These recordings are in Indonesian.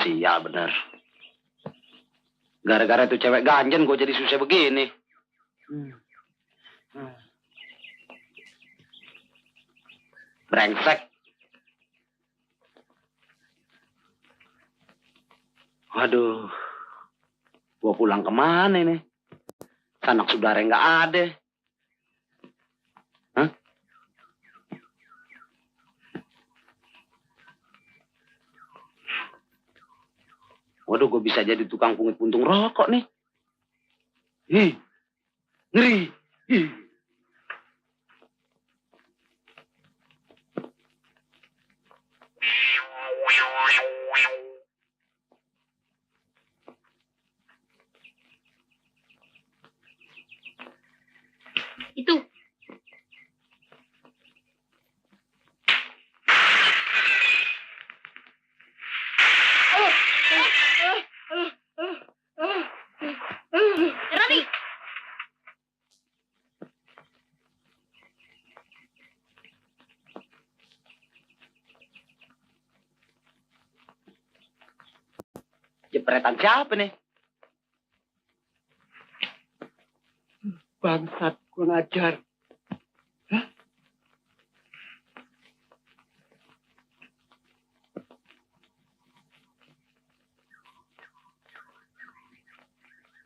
Sial bener. Gara-gara itu cewek ganjen gue jadi susah begini. Brengsek. Waduh. Gue pulang kemana ini? Sanak saudara nggak ada. Hah? Waduh, gue bisa jadi tukang pungut puntung rokok nih. Ih, ngeri. Ih. Itu. Rani. Jepretan siapa nih? Bangsat, kurang ajar. Hah?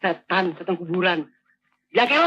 Setan kuburan. Ya kelo.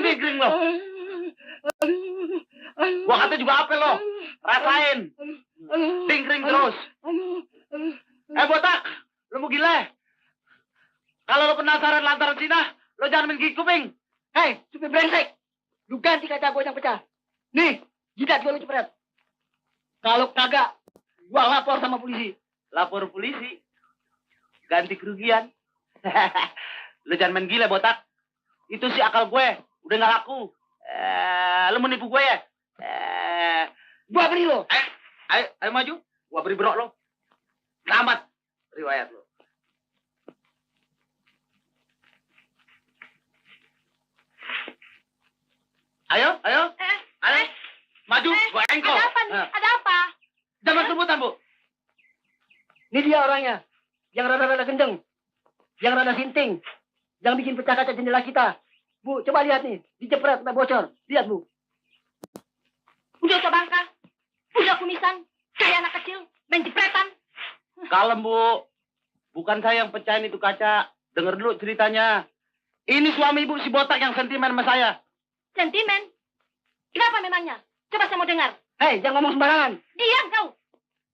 Dingkring lo. Gua kata juga apa lo? Rasain. Dingkring terus. Botak, lo mau gila? Kalau lo penasaran lantaran Cina, lo jangan main gigi kuping. Hei, supir brengsek. Lu ganti kaca gue yang pecah. Nih, jidat gue lu cepet. Kalau kagak, gua lapor sama polisi. Lapor polisi? ganti kerugian. Lu jangan main gila, botak. Itu sih akal gue. Udah nggak laku. Lu mau nipu gue ya? Gua beri lo. Ayo maju. Gua beri berok lo. Selamat riwayat lo. Ayo. Maju, gua engkol. Ada apa nih? Ada apa? Jangan sebutan, Bu. Ini dia orangnya. Yang rada-rada kenceng. Yang rada sinting. Yang bikin pecah kaca jendela kita. Bu, coba lihat nih. Dicepret sampai bocor. Lihat, Bu. Udah bangka. Udah kumisan. Kayak anak kecil. Main jepretan. Kalem, Bu. Bukan saya yang pecahin itu kaca. Dengar dulu ceritanya. Ini suami Ibu si botak yang sentimen sama saya. Sentimen? Kenapa memangnya? Coba saya mau dengar. Hei, jangan ngomong sembarangan. Diam kau.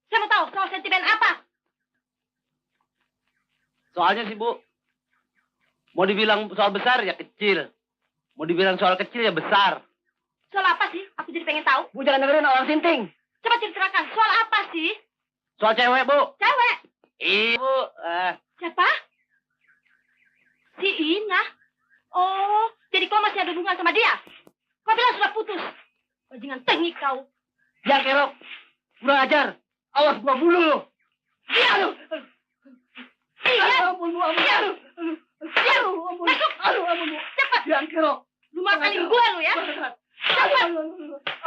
Saya mau tahu soal sentimen apa. Soalnya sih, Bu. Mau dibilang soal besar ya kecil. Mau dibilang soal kecil ya besar. Soal apa sih? Aku jadi pengen tahu. Bu, jangan dengerin orang sinting. Coba ceritakan. Soal apa sih? Soal cewek, Bu. Cewek. Ibu. Siapa? Si Ina. Oh, jadi kau masih ada hubungan sama dia? Kau bilang sudah putus. Bajingan tengik kau. Ya, Kerok. Kurang ajar. Awas gua bulu lo. Diam. Diam. Ampun, Bu. Ampun. Diam. Diam. Ampun. Masuk. Ampun, Bu. Cepat. Ya, Kerok. Lu makalin gue lu ya. Cepat.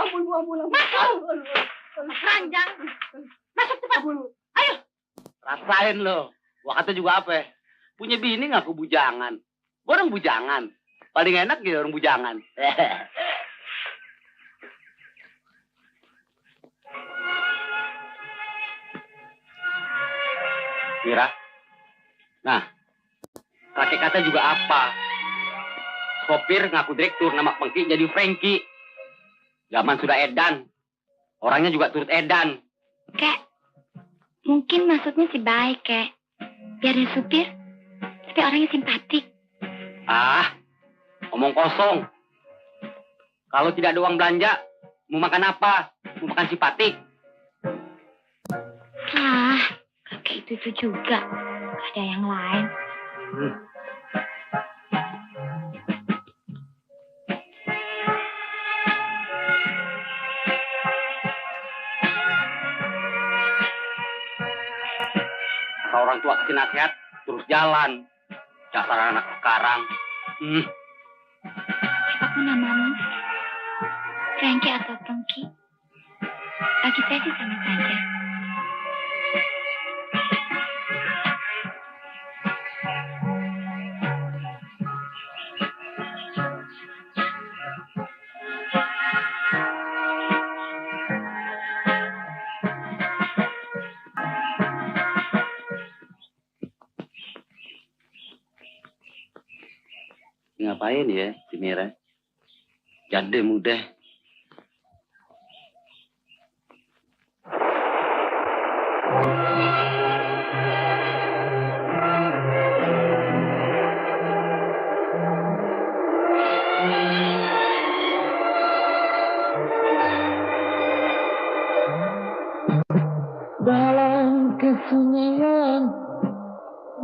Ampun, Bu. Ampun. Masuk. Ranjang. Masuk cepat. Ayo. Rasain lo. Gua kata juga apa ya? Punya bini ngaku bujangan. Gua orang bujangan. Paling enak gitu orang bujangan. Mira. Nah, kakek kata juga apa? Sopir ngaku direktur, nama pengki jadi Frankie. Zaman sudah edan. Orangnya juga turut edan. Kek, mungkin maksudnya si baik, Kek. Biar dia supir, tapi orangnya simpatik. Omong kosong. Kalau tidak ada uang belanja, mau makan apa? Mau makan simpatik. Kakek itu juga. Gak ada yang lain. Kalau orang tua kasih nasihat, terus jalan. Dasar anak sekarang. Siapapun namamu, Frankie atau Pengki, bagi saya sih sama saja. Ngapain ya si Mira? Jande muda. Dalam kesunyian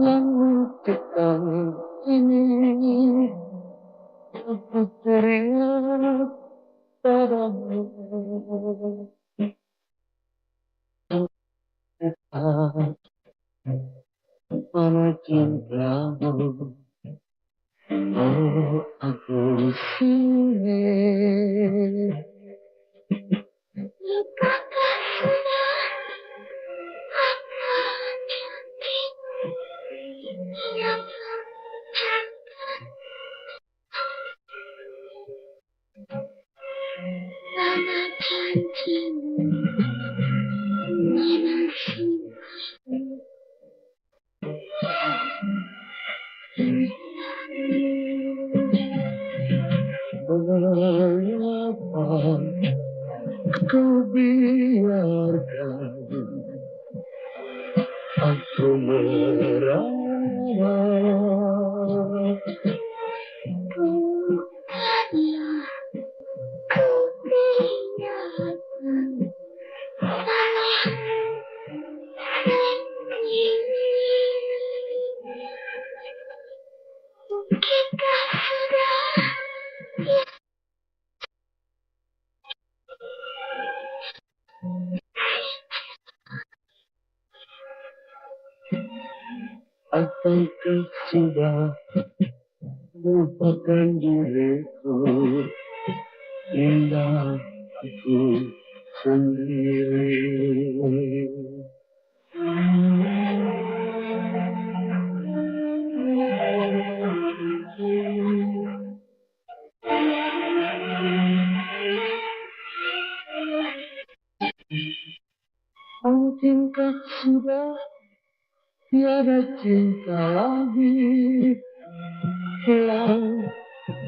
yang mencekam ini, aku teringat padamu. Mana cintamu, oh aku sini. Mengapa kau biarkan aku merana? Bukanlah kau biarkan Apakah sudah lupakan diriku hingga aku sendiri. Mungkinkah sudah tiada cinta lagi hilang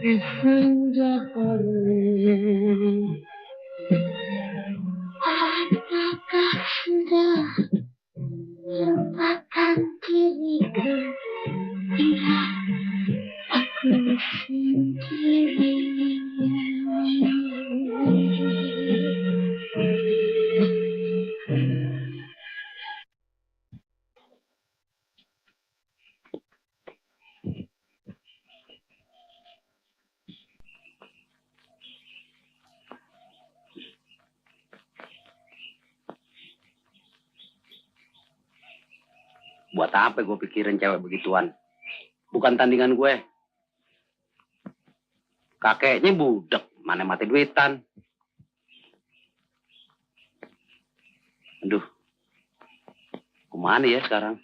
di senja hari. Apakah sudah melupakan diriku hingga aku sendiri. Buat apa gue pikirin cewek begituan? Bukan tandingan gue. Kakeknya budek, mana mati duitan. Aduh, kemana ya sekarang?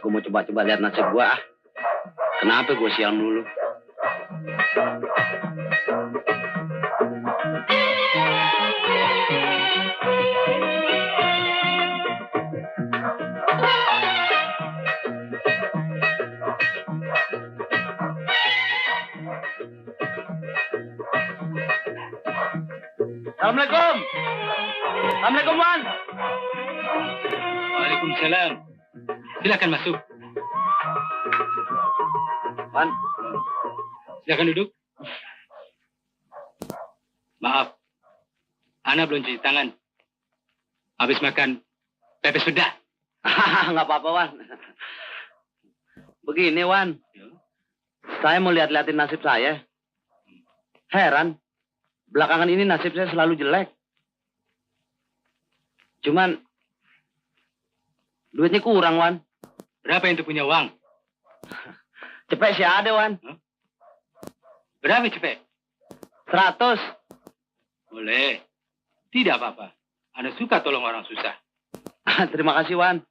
Gue mau coba-coba lihat nasib gue ah. Kenapa gue siang dulu? Assalamualaikum. Assalamualaikum, Wan. Waalaikumsalam. Silakan masuk. Wan. Silakan duduk. Maaf, Ana belum cuci tangan. Habis makan pepes pedas. Nggak apa-apa, Wan. Begini, Wan. Saya mau lihat-liatin nasib saya. Heran. Belakangan ini nasib saya selalu jelek. Cuman duitnya kurang, Wan. Berapa yang itu punya uang? Cepet sih ada, Wan. Berapa cepet? 100. Boleh. Tidak apa-apa. Ana suka tolong orang susah. Terima kasih, Wan.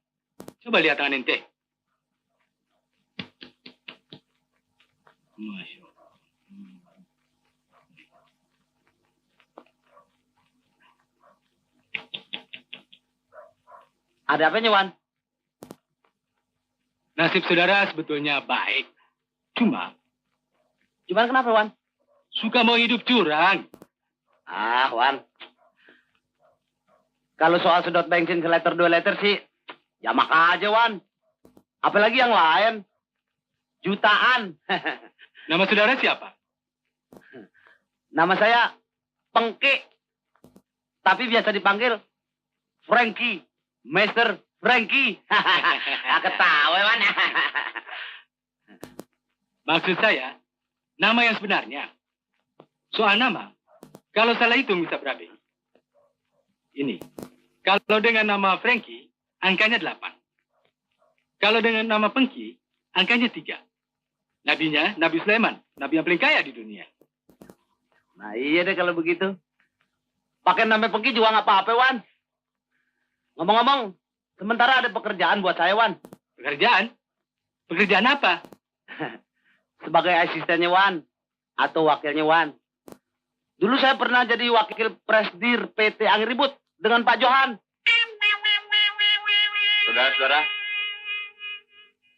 Coba lihat tangan ente. Masya Allah. Ada apanya, Wan? Nasib saudara sebetulnya baik. Cuman Kenapa, Wan? suka mau hidup curang. Ah, Wan. Kalau soal sedot bensin ke liter 2 liter sih, ya maka aja, Wan. Apalagi yang lain. Jutaan. Nama saudara siapa? Nama saya Pengki. Tapi biasa dipanggil Frankie. Master Frankie. Ketawa, Wan. Maksud saya, nama yang sebenarnya. Soal nama, kalau salah hitung bisa berapa? Ini, kalau dengan nama Frankie, angkanya 8. Kalau dengan nama Pengki, angkanya 3. Nabinya, Nabi Sulaiman, Nabi yang paling kaya di dunia. Nah iya deh kalau begitu. Pakai nama Pengki juga nggak apa-apa, Wan. Ngomong-ngomong, sementara ada pekerjaan buat saya, Wan. Pekerjaan? Pekerjaan apa? Sebagai asistennya Wan. Atau wakilnya Wan. Dulu saya pernah jadi wakil presdir PT Angin Ribut dengan Pak Johan. Saudara-saudara,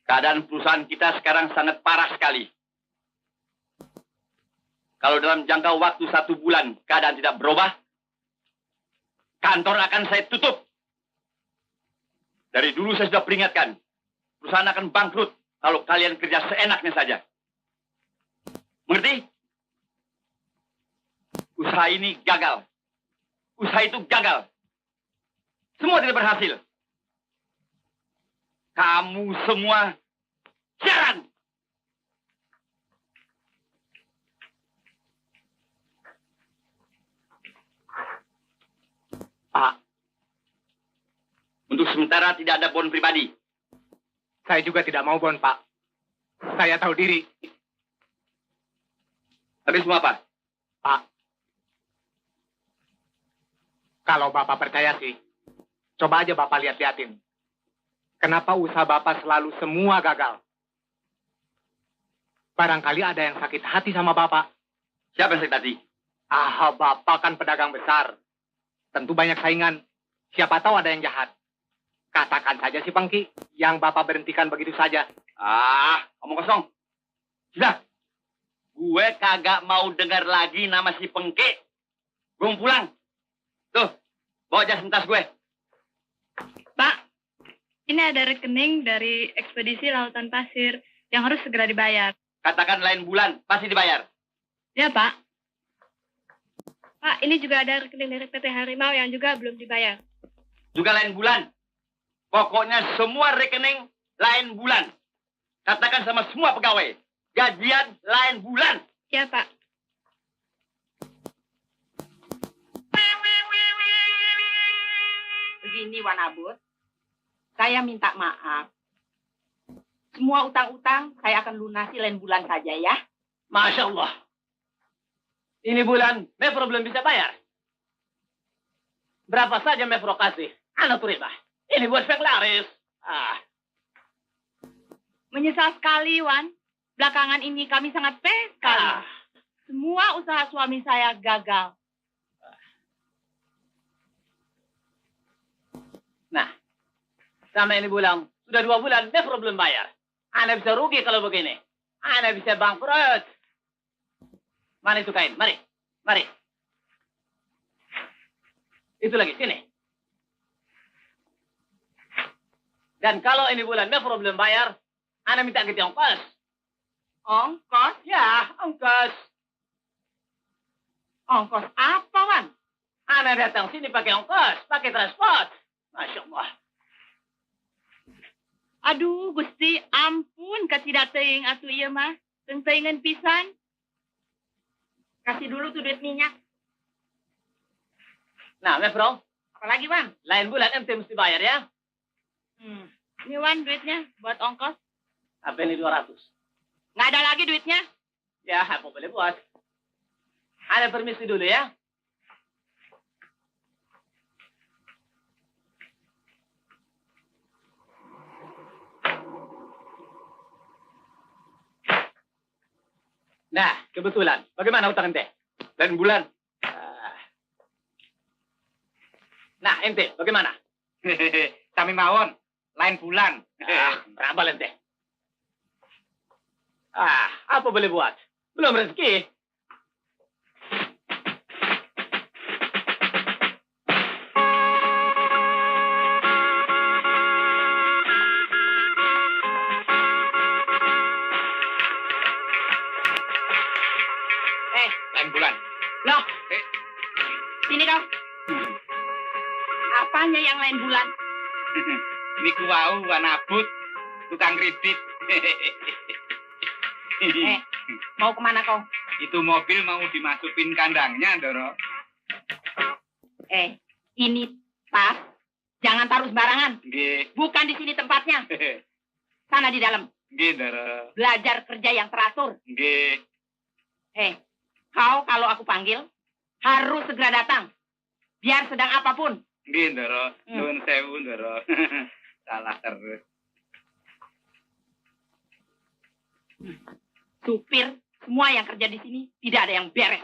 keadaan perusahaan kita sekarang sangat parah sekali. Kalau dalam jangka waktu 1 bulan keadaan tidak berubah, kantor akan saya tutup. Dari dulu saya sudah peringatkan, perusahaan akan bangkrut kalau kalian kerja seenaknya saja. Mengerti? Usaha ini gagal. usaha itu gagal. Semua tidak berhasil. Kamu semua siaran. Pak, Untuk sementara tidak ada bon pribadi. saya juga tidak mau bon, Pak. Saya tahu diri. Habis semua apa? Pak, kalau Bapak percaya sih, coba aja Bapak lihat-liatin. Kenapa usaha Bapak selalu semua gagal? Barangkali ada yang sakit hati sama Bapak. Siapa yang sakit hati? Ah, Bapak kan pedagang besar. Tentu banyak saingan. Siapa tahu ada yang jahat. Katakan saja si Pengki yang Bapak berhentikan begitu saja. Omong kosong. Sudah. Gue kagak mau dengar lagi nama si Pengki. Gue mau pulang. Tuh, bawa jas tas gue. Pak, ini ada rekening dari ekspedisi lautan pasir yang harus segera dibayar. Katakan lain bulan, pasti dibayar. Ya, Pak. Pak, ini juga ada rekening dari PT Harimau yang juga belum dibayar. Juga lain bulan. Pokoknya semua rekening lain bulan. Katakan sama semua pegawai. Gajian lain bulan. Ya, Pak. Begini, Wan Abut. Saya minta maaf. Semua utang-utang saya akan lunasi lain bulan saja ya. Masya Allah. Ini bulan Mevro belum bisa bayar. Berapa saja Mevro kasih? Anak terima. Ini buat Fenglaris. Menyesal sekali, Wan. Belakangan ini kami sangat sekali. Semua usaha suami saya gagal. Nah, sama ini bulan. Sudah 2 bulan Mevro belum bayar. Anda bisa rugi kalau begini. Anda bisa bangkrut. Mana itu kain? Mari. Mari. Itu lagi. Sini. Dan kalau ini bulan Mevro belum bayar, Anda minta ganti ongkos. Ongkos? Ya, ongkos. Ongkos apa, Wan? Anda datang sini pakai ongkos, pakai transport. Masya Allah. Aduh, Gusti, ampun katidak teuing atuh ieu mah. Teuing-teuingan pisan. Kasih dulu tuh duit minyak. Nah, Mevro, Apalagi, Wan? lain bulan ente mesti bayar ya. Ini Wan duitnya buat ongkos. Apa ini 200? Nggak ada lagi duitnya. Ya, apa boleh buat. Ada permisi dulu ya. Nah, kebetulan. Bagaimana utang ente? Lain bulan. Nah, ente, bagaimana? Kami mawon. Lain bulan. Berapa ente? Apa boleh buat? Belum rezeki. Lain bulan. Loh, sini kau. Apanya yang lain bulan? Ini kuwau wanabut. Tukang kredit. Mau kemana kau? Itu mobil mau dimasukin kandangnya, Doro. Ini tas. Jangan taruh sembarangan. Nggih. Bukan di sini tempatnya. Sana di dalam. Nggih, Doro. Belajar kerja yang teratur. Nggih. Kau kalau aku panggil, harus segera datang. Biar sedang apapun. Nggih, Doro. Nuwun sewu, Doro. Salah terus. Supir, semua yang kerja di sini tidak ada yang beres.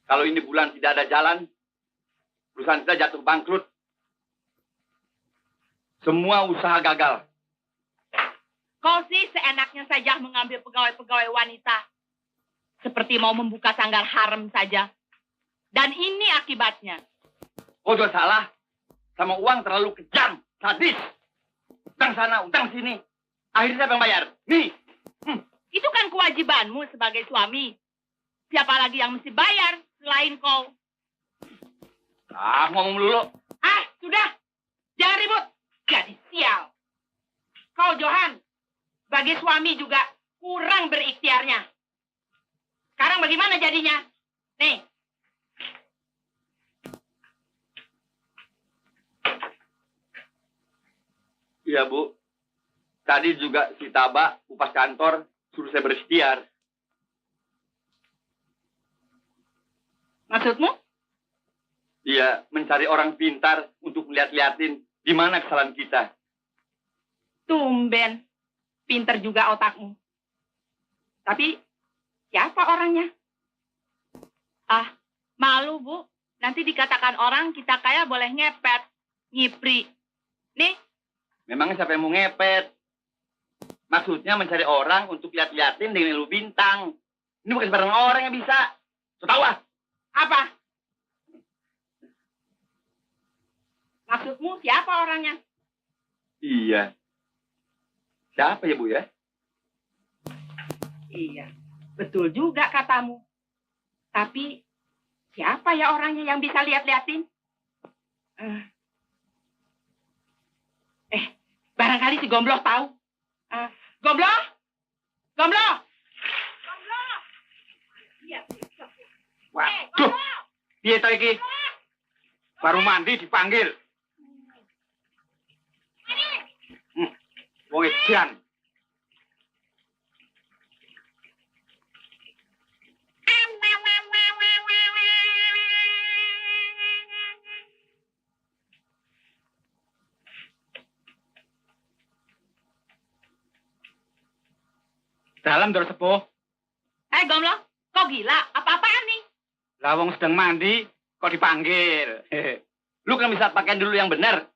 Kalau ini bulan tidak ada jalan, perusahaan kita jatuh bangkrut. Semua usaha gagal. Kau sih seenaknya saja mengambil pegawai-pegawai wanita. Seperti mau membuka sanggar harem saja. Dan ini akibatnya. Kau juga salah. Sama uang terlalu kejam, sadis. Utang sana, utang sini. Akhirnya siapa yang bayar? Nih. Itu kan kewajibanmu sebagai suami. Siapa lagi yang mesti bayar selain kau? Ah, ngomong dulu. Ah, sudah. Jangan ribut. Jadi sial. Kau, Johan, sebagai suami juga kurang berikhtiarnya. Sekarang bagaimana jadinya? Nih. Iya, Bu. Tadi juga si Taba, upas kantor, suruh saya berikhtiar. Maksudmu? Iya, mencari orang pintar untuk lihat-liatin di mana kesalahan kita. Tumben. Pinter juga otakmu. Tapi, siapa orangnya? Ah, malu, Bu. Nanti dikatakan orang kita kaya boleh ngepet, ngipri. Nih, Memangnya siapa yang mau ngepet? Maksudnya mencari orang untuk lihat-liatin dengan lu bintang. Ini bukan sembarang orang yang bisa. So tahu ah? Apa? Maksudmu siapa orangnya? Iya. Siapa ya, Bu ya? Iya, betul juga katamu. Tapi, siapa ya orangnya yang bisa lihat-liatin? Barangkali si Gombloh tahu. Gombloh? Gombloh? Gombloh? Iya. Waduh, piye to iki? Baru mandi dipanggil. Wong edan. Dalam Dor Sepuh. Gombloh, kau gila? Apa-apaan nih? Lah wong sedang mandi kok dipanggil. Lu kan bisa pakai dulu yang benar.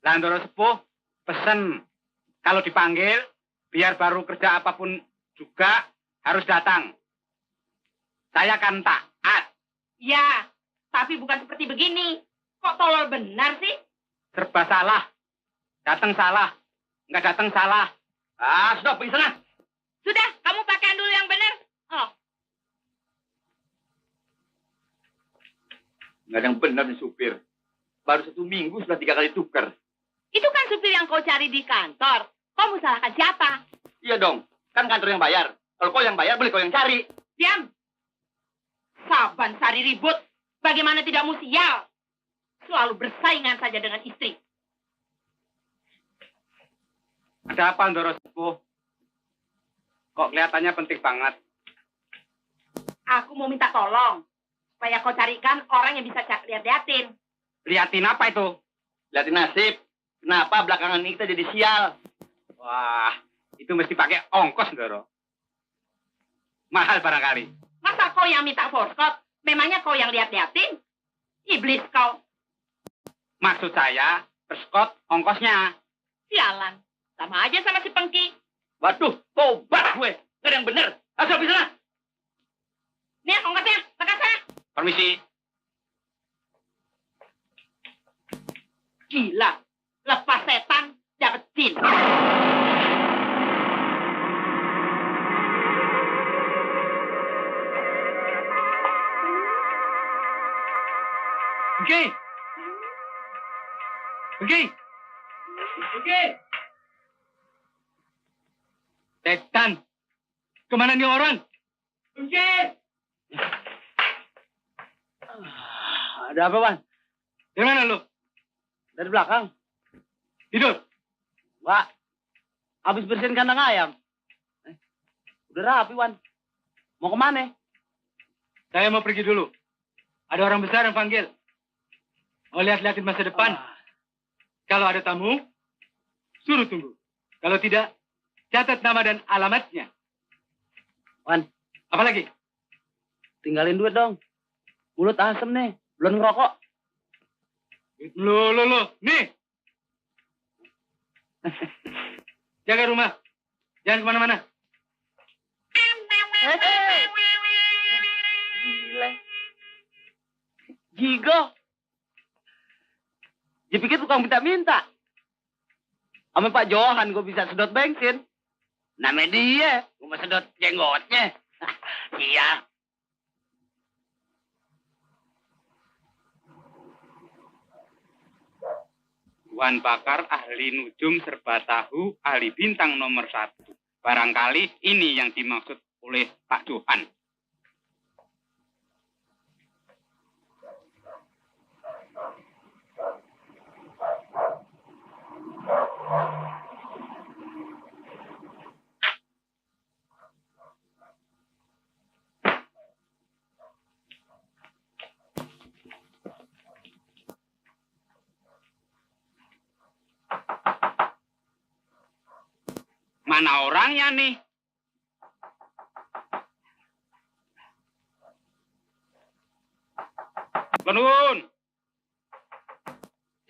Lah Dor Sepuh pesen kalau dipanggil biar baru kerja apapun juga harus datang. Saya kan taat. Ya, tapi bukan seperti begini. Kok tolol benar sih? Serba salah. Datang salah. Enggak datang salah. Ah, sudah pergi sana. Sudah, kamu pakaian dulu yang benar. Oh, Nggak ada yang benar nih supir. Baru 1 minggu sudah 3 kali tukar. itu kan supir yang kau cari di kantor. Kau mau salahkan siapa? Iya dong. Kan kantor yang bayar. Kalau kau yang bayar, boleh kau yang cari. Diam. Saban sari ribut. Bagaimana tidak sial? Selalu bersaingan saja dengan istri. Ada apa Dor Sepuh? Kok kelihatannya penting banget. Aku mau minta tolong. Supaya kau carikan orang yang bisa lihat-liatin. Liatin apa itu? Lihatin nasib. Kenapa belakangan ini kita jadi sial? Wah, itu mesti pakai ongkos, Doro. Mahal barangkali. Masa kau yang minta forskot? Memangnya kau yang lihat-liatin? Iblis kau. Maksud saya, perskot ongkosnya. Sialan. Sama aja sama si Pengki. Waduh, tobat gue. Nggak ada yang benar. Asal di sana. Nih, ongkosnya. Lekas saya. Permisi. Gila. Lepas setan, dapat jin. Oke. Oke. Oke. Setan. Kemana nih orang? Oke. Ada apa, Wan? Dari mana lu? Dari belakang. Tidur. Wah, habis bersihin kandang ayam. Udah rapi, Wan. Mau kemana? Saya mau pergi dulu. Ada orang besar yang panggil. Mau lihat-lihatin masa depan. Kalau ada tamu, suruh tunggu. Kalau tidak, catat nama dan alamatnya. Wan, Apa lagi? tinggalin duit dong. Mulut asem nih, belum ngerokok. Loh. Nih. Jaga rumah. Jangan kemana-mana. Gila. Jigo. Dipikir tukang minta-minta. Sama Pak Johan gue bisa sedot bensin. Namanya dia. Gue mau sedot jenggotnya. Iya. Wan Bakar, ahli nujum serba tahu, ahli bintang nomor 1. Barangkali ini yang dimaksud oleh Pak Johan. Mana orangnya nih? Nun.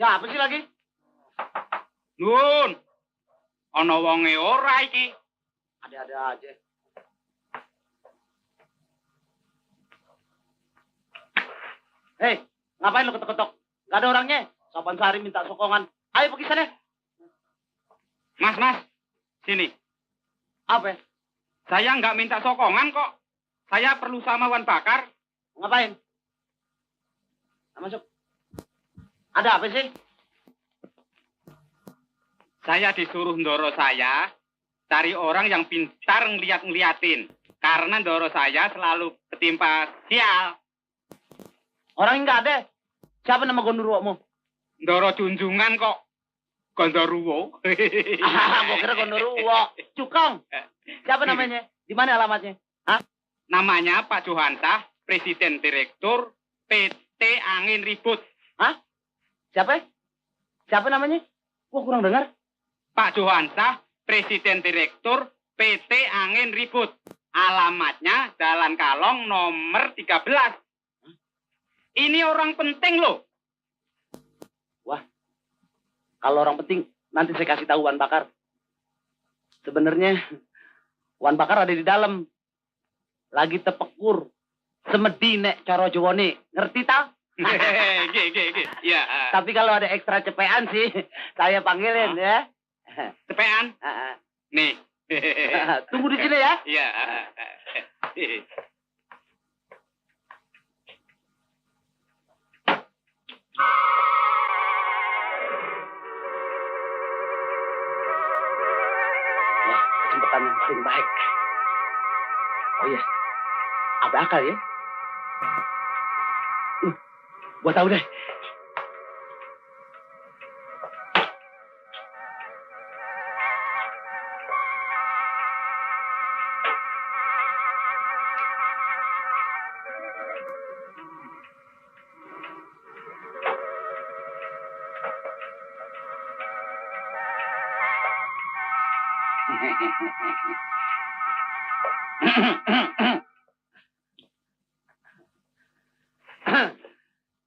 Siapa sih lagi? Nun. Ana wonge ora iki. Ada-ada aja. Hei, ngapain lu ketok-ketok? Gak ada orangnya. Sopan Sari minta sokongan. Ayo pergi sana. Mas. Sini. Apa? Saya nggak minta sokongan kok. Saya perlu sama Wan Bakar. Ngapain? Masuk. Ada apa sih? Saya disuruh ndoro saya cari orang yang pintar ngeliatin. Karena ndoro saya selalu ketimpa sial. Orang nggak ada. Siapa nama gondoruomu? Ndoro junjungan kok. Gondoruo. Gua kira gondoruo. Cukong. Siapa namanya? Di mana alamatnya? Hah? Namanya Pak Johansah, Presiden Direktur PT Angin Ribut. Hah? Siapa? Siapa namanya? Gua kurang dengar. Pak Johansah, Presiden Direktur PT Angin Ribut. Alamatnya Jalan Kalong nomor 13. Ini orang penting loh. Wah, kalau orang penting nanti saya kasih tahu Wan Bakar. Sebenarnya Wan Bakar ada di dalam. Lagi tepekur. Semedi nek cara Jawane. Ngerti tak? Ya. Tapi kalau ada ekstra cepean sih, saya panggilin ya. Cepean? Nih. Tunggu di sini ya. Iya. Wah, kesempatan yang paling baik. Oh iya, apa akal ya? Gua tahu deh.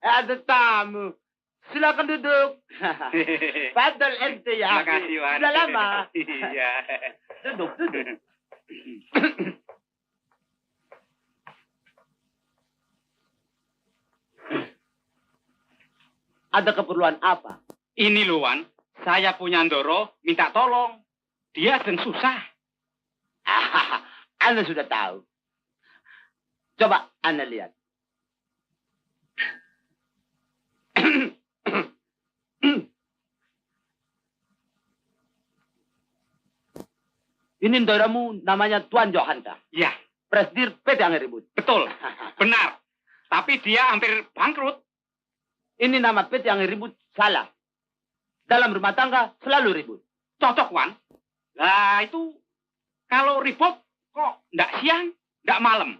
Ada tamu. Silakan duduk. Padahal ente ya. Makasih, Wan. Sudah lama. Iya. Duduk. Ada keperluan apa? Ini loh, Wan. Saya punya Ndoro, minta tolong. Dia sedang susah. Anda sudah tahu. Coba Anda lihat. Ini Ndoramu namanya Tuan Johanta. Ya, Presidir PT Angin Ribut. betul. Benar. Tapi dia hampir bangkrut. Ini nama PT Angin Ribut salah. Dalam rumah tangga selalu ribut. Cocok, Wan. Nah, itu kalau ribut kok ndak siang, ndak malam.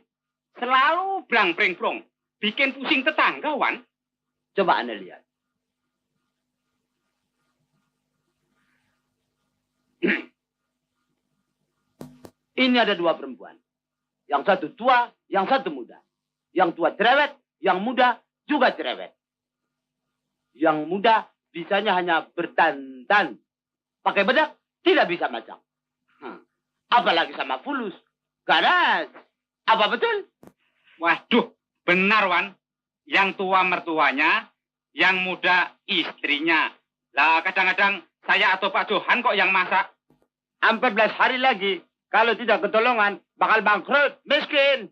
Selalu brang-breng-brong. Bikin pusing tetangga, Wan. Coba Anda lihat. Ini ada dua perempuan. Yang satu tua, yang satu muda. Yang tua cerewet, yang muda juga cerewet. Yang muda bisanya hanya berdandan. Pakai bedak, tidak bisa macam. Apalagi sama fulus. Ganas. Apa betul? Waduh, benar, Wan. Yang tua mertuanya, yang muda istrinya. Lah, kadang-kadang saya atau Pak Johan kok yang masak. 14 hari lagi Kalau tidak ketolongan, bakal bangkrut, miskin.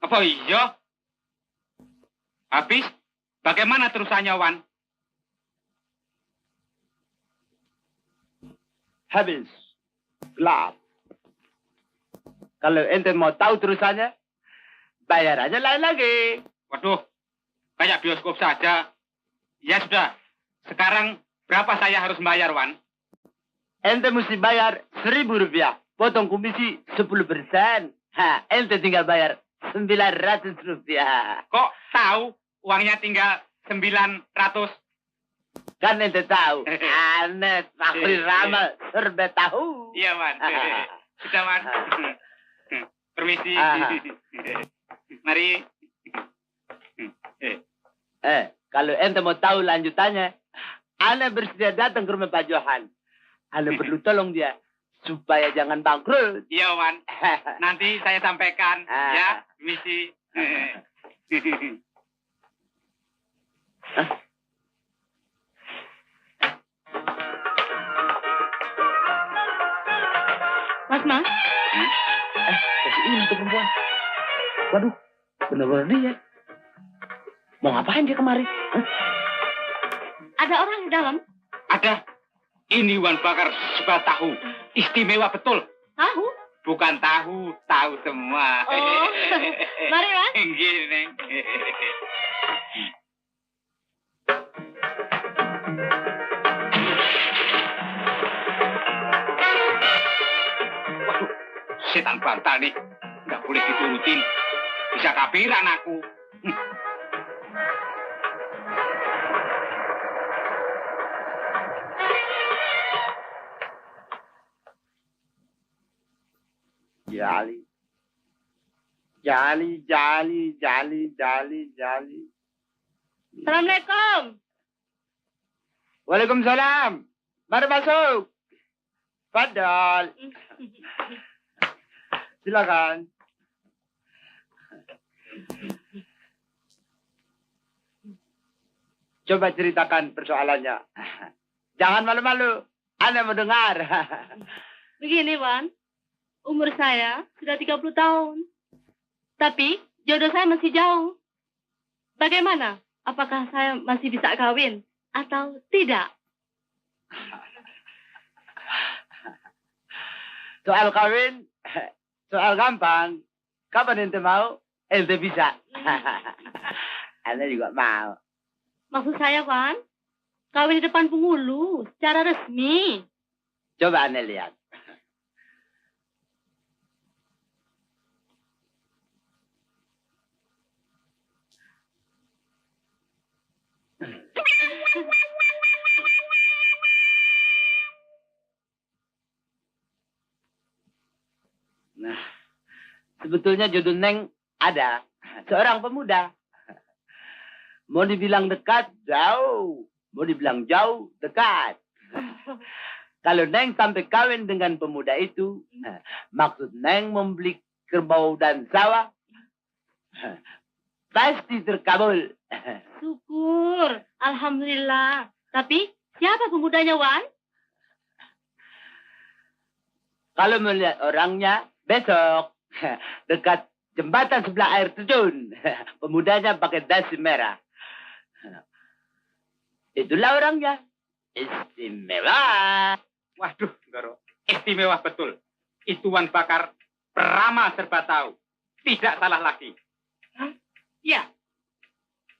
Apa iya? Habis, bagaimana terusannya, Wan? Habis. Gelap. Kalau ente mau tahu terusannya, bayar aja lain lagi. Waduh, kayak bioskop saja. Ya sudah, sekarang berapa saya harus bayar, Wan? Ente mesti bayar 1.000 rupiah. Potong komisi 10%. Ente tinggal bayar 900 rupiah. Kok tahu uangnya tinggal 900? Kan ente tahu. Aneh, fakir ramal, serba tahu. Iya, Wan. Sudah, Wan. Permisi. Mari. Kalau ente mau tahu lanjutannya, Ana bersedia datang ke rumah Pak Johan. Ana perlu tolong dia supaya jangan bangkrut. Iya, Wan. Nanti saya sampaikan. Ya, permisi. Mas. Ini tuh perempuan. Waduh, bener-bener dia. Mau ngapain dia kemari? Ada orang di dalam? Ada. Ini Wan Bakar suka tahu. Istimewa betul. Tahu? Bukan tahu, tahu semua. Oh, mari, Wan. Gini. Waduh, setan bantal nih. Nggak boleh diturutin. Bisa kapiran aku. Jali. Assalamualaikum. Waalaikumsalam. Mari masuk. Padahal. Silakan. Coba ceritakan persoalannya. Jangan malu-malu. Anda mendengar. Begini, Wan. Umur saya sudah 30 tahun. Tapi jodoh saya masih jauh. Bagaimana? Apakah saya masih bisa kawin atau tidak? Soal kawin, soal gampang. Kapan ente mau, ente bisa. Anda juga mau. Maksud saya, Wan, kawin di depan penghulu secara resmi. Coba Anda lihat. Nah, sebetulnya jodoh Neng ada. Seorang pemuda. Mau dibilang dekat, jauh. Mau dibilang jauh, dekat. Kalau Neng sampai kawin dengan pemuda itu, maksud Neng membeli kerbau dan sawah, pasti terkabul. Syukur. Alhamdulillah. Tapi siapa pemudanya, Wan? Kalau melihat orangnya, besok dekat jembatan sebelah air terjun. Pemudanya pakai dasi merah. Itulah orangnya. Istimewa. Waduh, Goro. Istimewa betul. Itu Wan Bakar peramal serba tahu. Tidak salah lagi. Iya.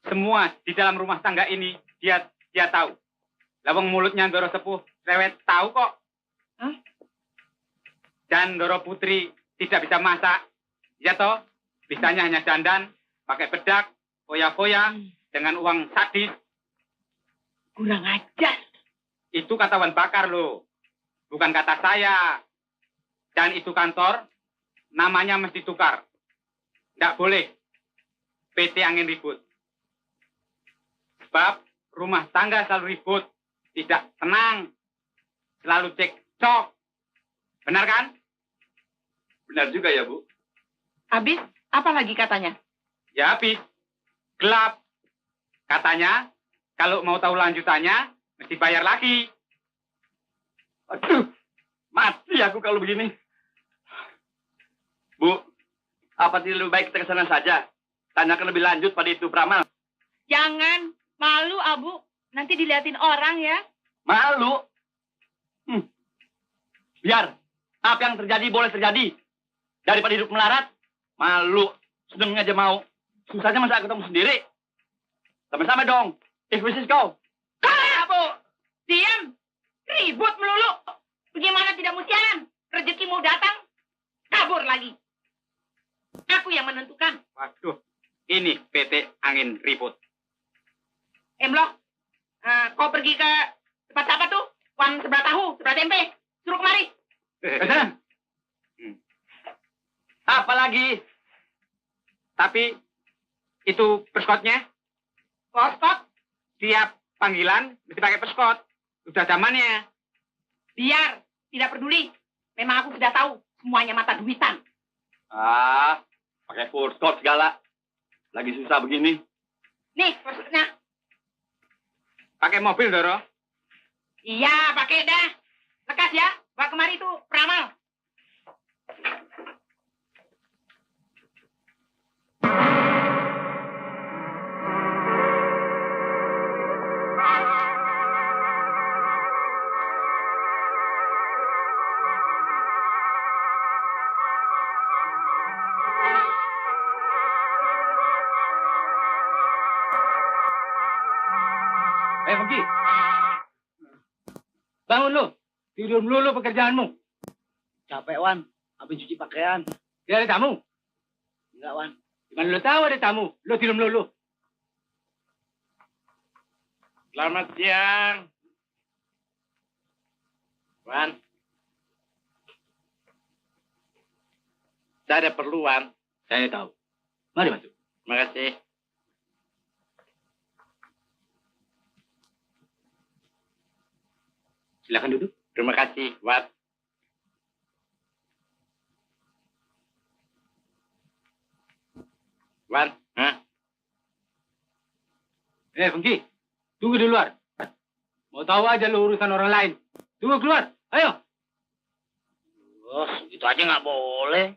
Semua di dalam rumah tangga ini dia tahu. Lawang mulutnya Doro Sepuh rewet tahu kok. Dan Doro Putri tidak bisa masak. Ya toh, bisanya hanya dandan, pakai bedak, foya-foya, dengan uang sadis. Kurang ajar. Itu kata Wan Bakar loh. Bukan kata saya. Dan itu kantor, namanya mesti tukar. Tidak boleh. PT angin ribut. Sebab rumah tangga selalu ribut. Tidak tenang. Selalu cekcok. Benar kan? Benar juga ya, Bu. Habis, apa lagi katanya? Ya habis. Gelap. Katanya, kalau mau tahu lanjutannya, mesti bayar lagi. Aduh, mati aku kalau begini. Bu, apa tidak lebih baik kita ke sana saja? Tanyakan lebih lanjut pada itu peramal. Jangan. Malu, Abu. Nanti diliatin orang ya. Malu? Biar. Apa yang terjadi boleh terjadi. Daripada hidup melarat, malu. Sedang aja mau. Susahnya masa ketemu sendiri. Sama-sama dong. Bisnis kau. Abu, diam. Ribut melulu. Bagaimana tidak musianan? Rezeki mau datang, kabur lagi. Aku yang menentukan. Waduh, ini PT Angin Ribut. Emloh, kau pergi ke tempat apa tuh? Wan sebelah tahu, sebelah tempe. Suruh kemari. Sana. Apa lagi? Tapi itu perskotnya. Koskot, Tiap panggilan mesti pakai perskot. Udah zamannya. biar. Tidak peduli. Memang aku sudah tahu. Semuanya mata duitan. Ah, pakai perskot segala. Lagi susah begini. Nih, maksudnya. Pakai mobil, Doro. Iya, pakai dah. Lekas ya. Bawa kemari tuh, peramal. Pergi. Bangun lu. Tidur melulu pekerjaanmu. Capek, Wan. Habis cuci pakaian. Tidak ada tamu. Enggak, Wan. Gimana lu tahu ada tamu? Lu tidur melulu. Selamat siang. Wan. Saya ada perluan. Saya tahu. Mari masuk. Terima kasih. Silakan duduk. Terima kasih, Wat. Wan, Fengki. Tunggu di luar. Mau tahu aja lu urusan orang lain. Tunggu keluar. Ayo. Oh, itu aja nggak boleh.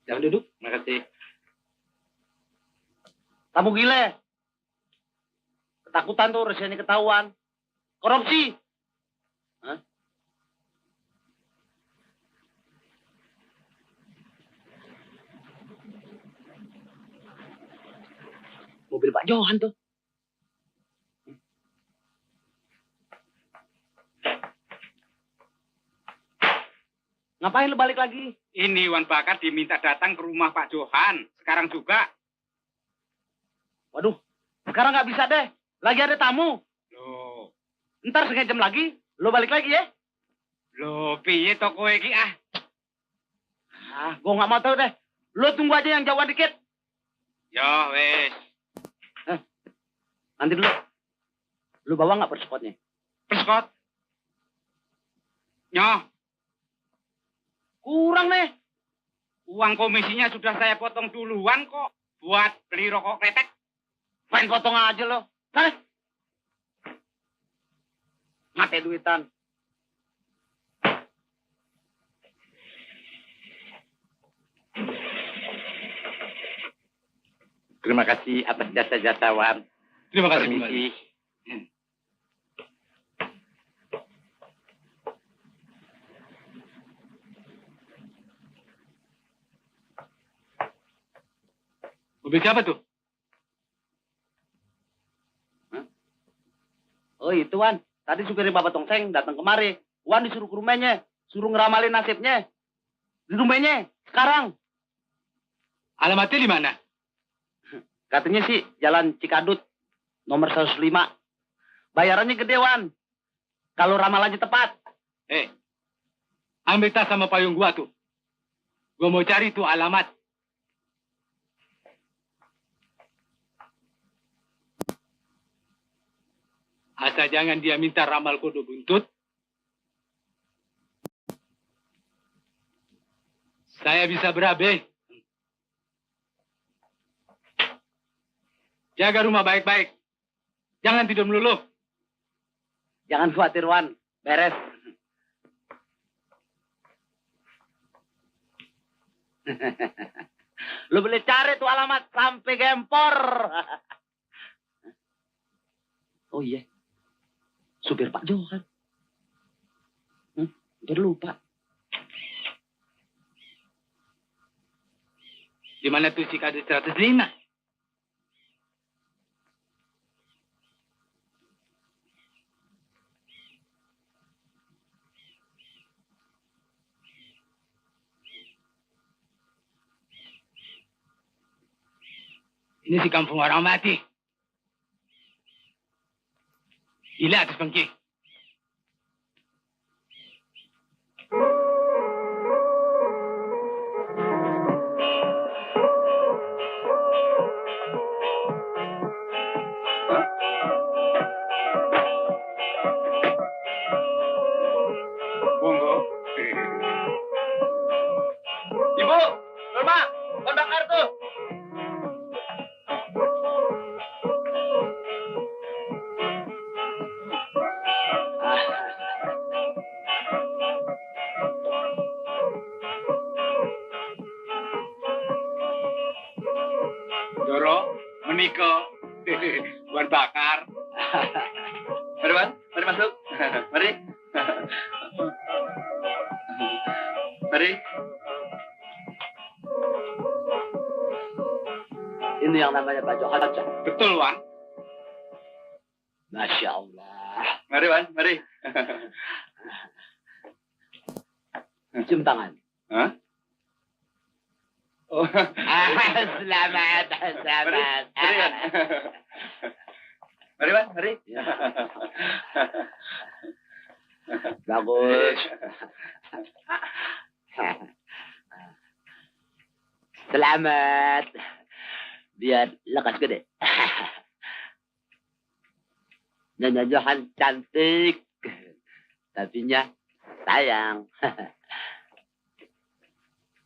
Jangan duduk. terima kasih. Tamu gile. Ketakutan tuh resenya ketahuan. Korupsi. Hah? Mobil Pak Johan tuh. Ngapain lu balik lagi? Ini Wan Bakar diminta datang ke rumah Pak Johan. Sekarang juga. Waduh, sekarang nggak bisa deh. Lagi ada tamu. Loh, Ntar setengah jam lagi, lu balik lagi ya. loh, piye toko iki ah? Ah, gua nggak mau tahu deh. Lu tunggu aja yang jauhan dikit. Yo, wes. Nanti dulu. Lu bawa nggak perskotnya? Perskot. Nyoh, Kurang nih. uang komisinya sudah saya potong duluan kok. Buat beli rokok kretek. Main potong aja lo. Sana. Mate duitan. Terima kasih atas jasa-jasa, Wan. Terima kasih. Permisi. Mobil siapa tuh? Oh itu Wan. Tadi supir Bapak Tongseng datang kemari. Wan disuruh ke rumahnya. Suruh ngeramalin nasibnya. Di rumahnya. Sekarang. Alamatnya di mana? Katanya sih Jalan Cikadut. Nomor 105. Bayarannya gede Wan. Kalau ramalannya tepat. Ambil tas sama payung gua tuh. Gua mau cari tuh alamat. Asal jangan dia minta ramal kudu buntut. Saya bisa berabe. Jaga rumah baik-baik. Jangan tidur melulu. Jangan khawatir Wan. Beres. Lu boleh cari tuh alamat sampai Gempor. Oh iya. Supir Pak Jo kan? Hampir lupa. Di mana tuh si kade 105? Ini si kampung orang mati. Gila atas pengki. Monggo. Ibu, Norma, kontak kartu. Doro, menikah. Buat bakar. Mari, Wan. Mari masuk. Mari. Mari. Ini yang namanya baju kaca. Betul, Wan. Masya Allah. Mari, Wan. Mari. Cium tangan. Hah? Oh. Selamat, selamat. Mari, Wan. Mari, Wan. Mari. Ya. Bagus. Selamat. Biar lekas gede. Nyonya Johan cantik. Tapinya sayang.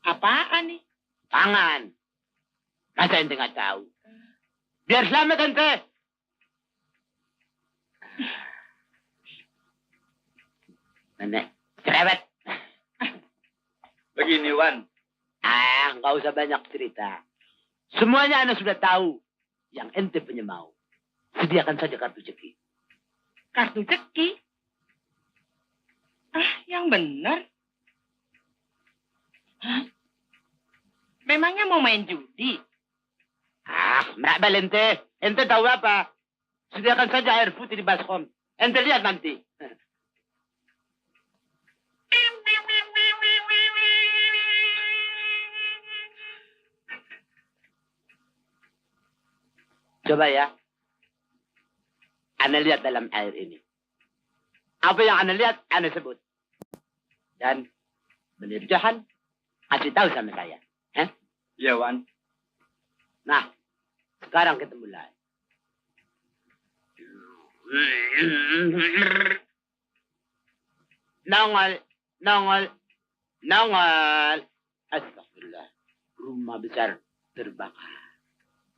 Apaan nih? Tangan. Masa ente nggak tahu? Biar selamat ente. Nenek, cerewet. Begini, Wan. Nggak usah banyak cerita. Semuanya Anda sudah tahu. Yang ente punya mau. Sediakan saja kartu ceki. Kartu ceki? Yang benar. Hah? Memangnya mau main judi? Merakbal ente. Ente tahu apa? Sediakan saja air putih di baskom. Ente lihat nanti. Coba ya. Anda lihat dalam air ini. Apa yang Anda lihat, Anda sebut. Dan Menir Johan, kasih tahu sama saya. Ya, Wan. Nah, sekarang kita mulai. Nongol, nongol, nongol. Astagfirullah. Rumah besar terbakar.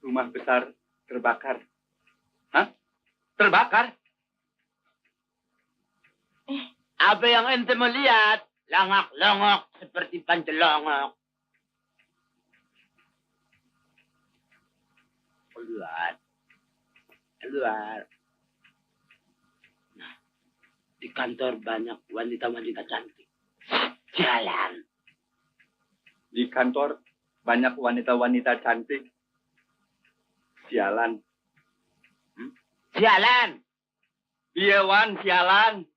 Rumah besar terbakar. Hah? Terbakar? Apa yang ente melihat? Langak-langak seperti pancelongok. Keluar. Keluar. Nah, di kantor banyak wanita-wanita cantik. Jalan. Di kantor banyak wanita-wanita cantik. Sialan. Sialan. Iya, Wan, sialan.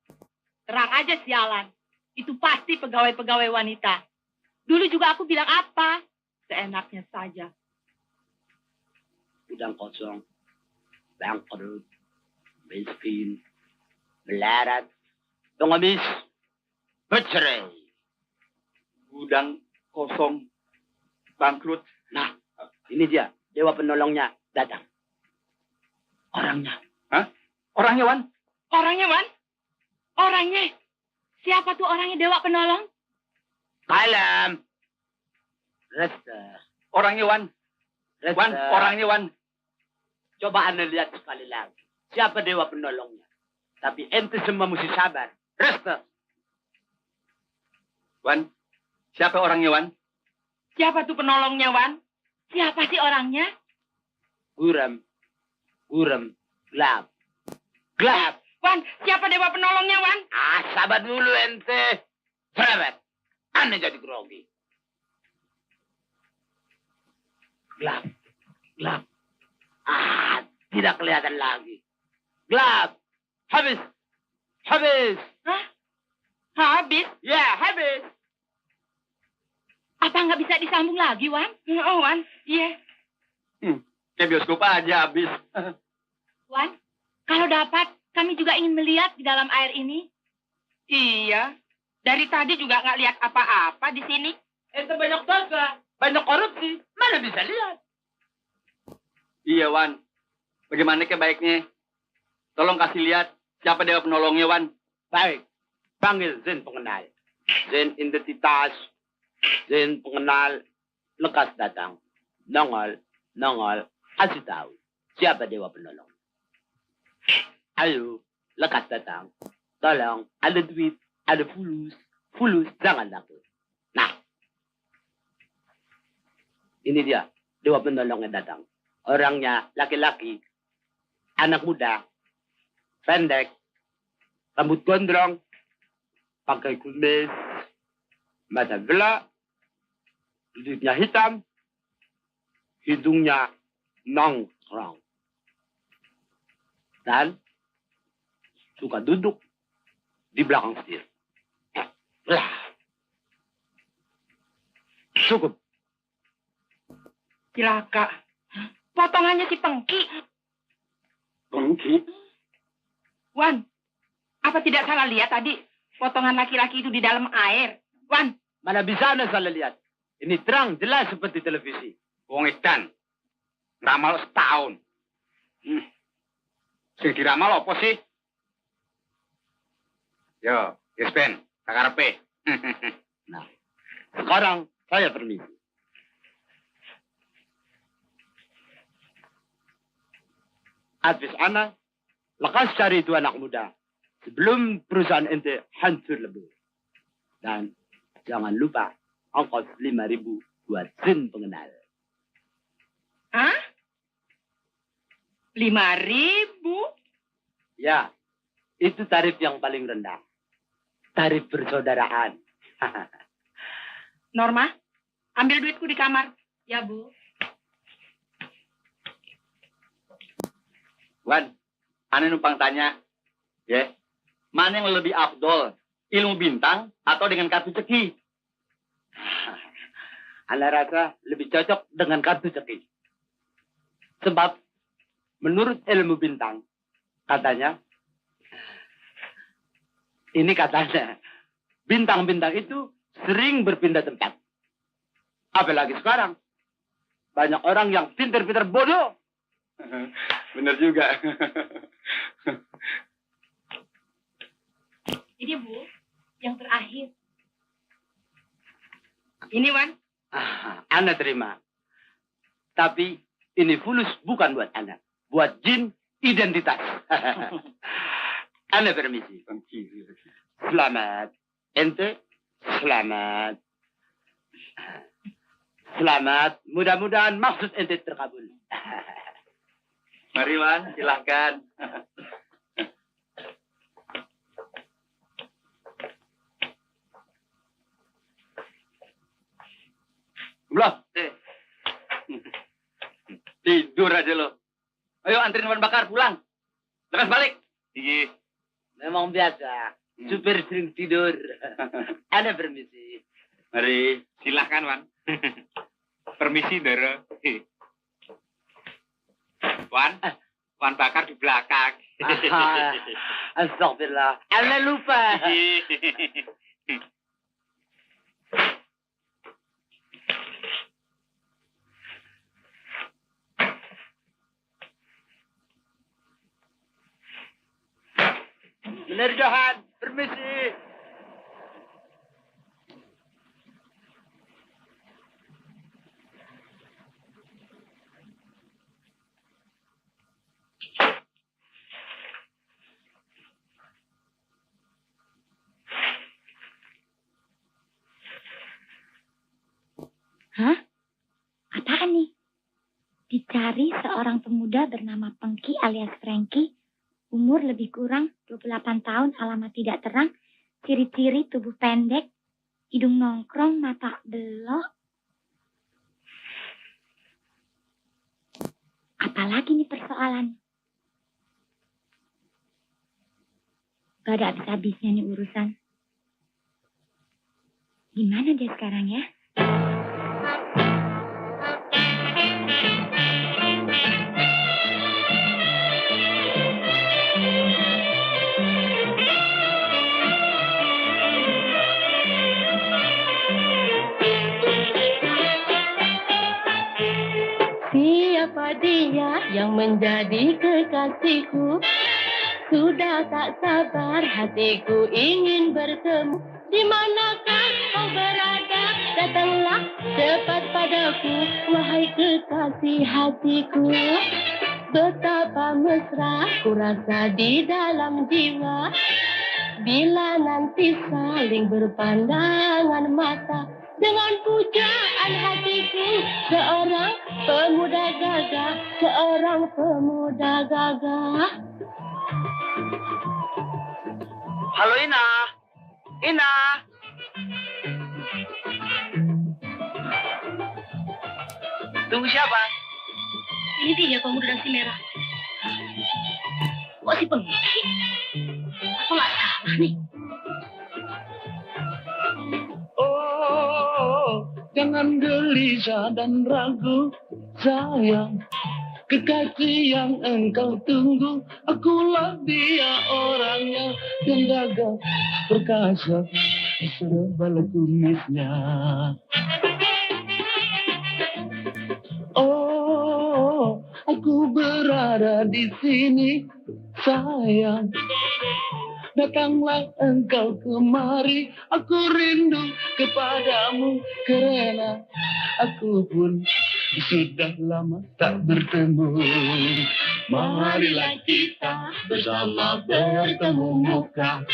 Terang aja sialan. Itu pasti pegawai-pegawai wanita. Dulu juga aku bilang apa? Seenaknya saja. Udang kosong. Bangkrut. Miskin. Melarat. Pengemis. Bercerai. Gudang kosong. Bangkrut. Nah, ini dia. Dewa penolongnya datang. Orangnya. Hah? Orangnya, Wan? Orangnya, Wan? Orangnya? Siapa tuh orangnya Dewa Penolong? Kalem. Resta. Orangnya, Wan? Resta. Wan, orangnya, Wan. Coba Anda lihat sekali lagi. Siapa Dewa Penolongnya. Tapi ente semua mesti sabar. Resta. Wan, siapa orangnya, Wan? Siapa tuh penolongnya, Wan? Siapa sih orangnya? Guram. Gelap. Wan, siapa dewa penolongnya, Wan? Sabar dulu ente. Cerewet. Aneh jadi grogi. Gelap. Tidak kelihatan lagi. Gelap. Habis. Hah? Habis? Ya, habis. Apa nggak bisa disambung lagi, Wan? Oh, Wan. Iya. Kayak bioskop aja habis. Wan, kalau dapat, kami juga ingin melihat di dalam air ini. Iya. Dari tadi juga nggak lihat apa-apa di sini. Ente banyak dosa. Banyak korupsi. Mana bisa lihat? Iya, Wan. Bagaimana ke baiknya? Tolong kasih lihat siapa dewa penolongnya, Wan. Baik. Panggil Zen pengenal. Zen identitas. Zen pengenal. Lekas datang. Nongol. Kasih tahu. Siapa dewa penolong. Ayo. Lekas datang. Tolong. Ada duit. Ada fulus. Jangan takut. Nah. Ini dia. Dewa penolongnya datang. Orangnya laki-laki. Anak muda. Pendek. Rambut gondrong. Pakai kumis. Mata gelap. Bibirnya hitam. Hidungnya nongkrong. Dan suka duduk di belakang setir. Cukup. Cilaka. Potongannya si Pengki. Pengki? Wan, apa tidak salah lihat tadi potongan laki-laki itu di dalam air? Wan, Mana bisa anda salah lihat? Ini terang jelas seperti televisi. Wong edan. Ramal setahun. Sing diramal apa sih? Yo, Ben, kakarepe. Nah, sekarang saya permisi. Habis anak, lekas cari itu anak muda. Sebelum perusahaan ente hancur lebur. Dan jangan lupa ongkos 5.000 buat Zen pengenal. hah? 5.000? Ya, itu tarif yang paling rendah. Tarif persaudaraan. Norma, ambil duitku di kamar. Ya, Bu. Wan, aneh numpang tanya. Ya, mana yang lebih afdol? Ilmu bintang atau dengan kartu ceki? Anda rasa lebih cocok dengan kartu ceki. Sebab menurut ilmu bintang, katanya, bintang-bintang itu sering berpindah tempat. Apalagi sekarang, banyak orang yang pintar-pintar bodoh. Bener juga. Ini, Bu, yang terakhir. Ini, Wan. Anda terima. Tapi ini fulus bukan buat Anda. Buat jin identitas. Anda permisi. Selamat. Ente, selamat. Selamat. Mudah-mudahan maksud ente terkabul. Mari, Wan, silahkan. Belum. Tidur aja lo. Ayo anterin Wan Bakar pulang. Lekas balik. Iya. Memang biasa. Supir sering tidur. Anda permisi. Mari. Silahkan, Wan. Permisi, Doro. Wan Bakar di belakang. Astagfirullah. Anda lupa. Benar, Johan. Permisi. Hah? apaan nih? Dicari seorang pemuda bernama Pengki alias Frankie, umur lebih kurang 28 tahun, alamat tidak terang, ciri-ciri tubuh pendek, hidung nongkrong, mata belok. Apalagi nih persoalan? Gak ada habis-habisnya nih urusan. Gimana dia sekarang ya? Siapa dia yang menjadi kekasihku? Sudah tak sabar hatiku ingin bertemu. Di manakah kau berada? Datanglah cepat padaku, wahai kekasih hatiku. Betapa mesra ku rasa di dalam jiwa, bila nanti saling berpandangan mata. Dengan pujaan hatiku, seorang pemuda gagah, seorang pemuda gagah. Halo Ina. Ina. Tunggu siapa? Ini dia pemuda dasi merah. Kok si Pengki? Apa nggak salah nih? Oh, jangan gelisah dan ragu, sayang. Kekasih yang engkau tunggu, akulah dia orangnya yang gagah perkasa sebal kumisnya. Oh, aku berada di sini, sayang. Datanglah engkau kemari, aku rindu kepadamu karena aku pun sudah lama tak bertemu. Marilah kita bersama bertemu muka,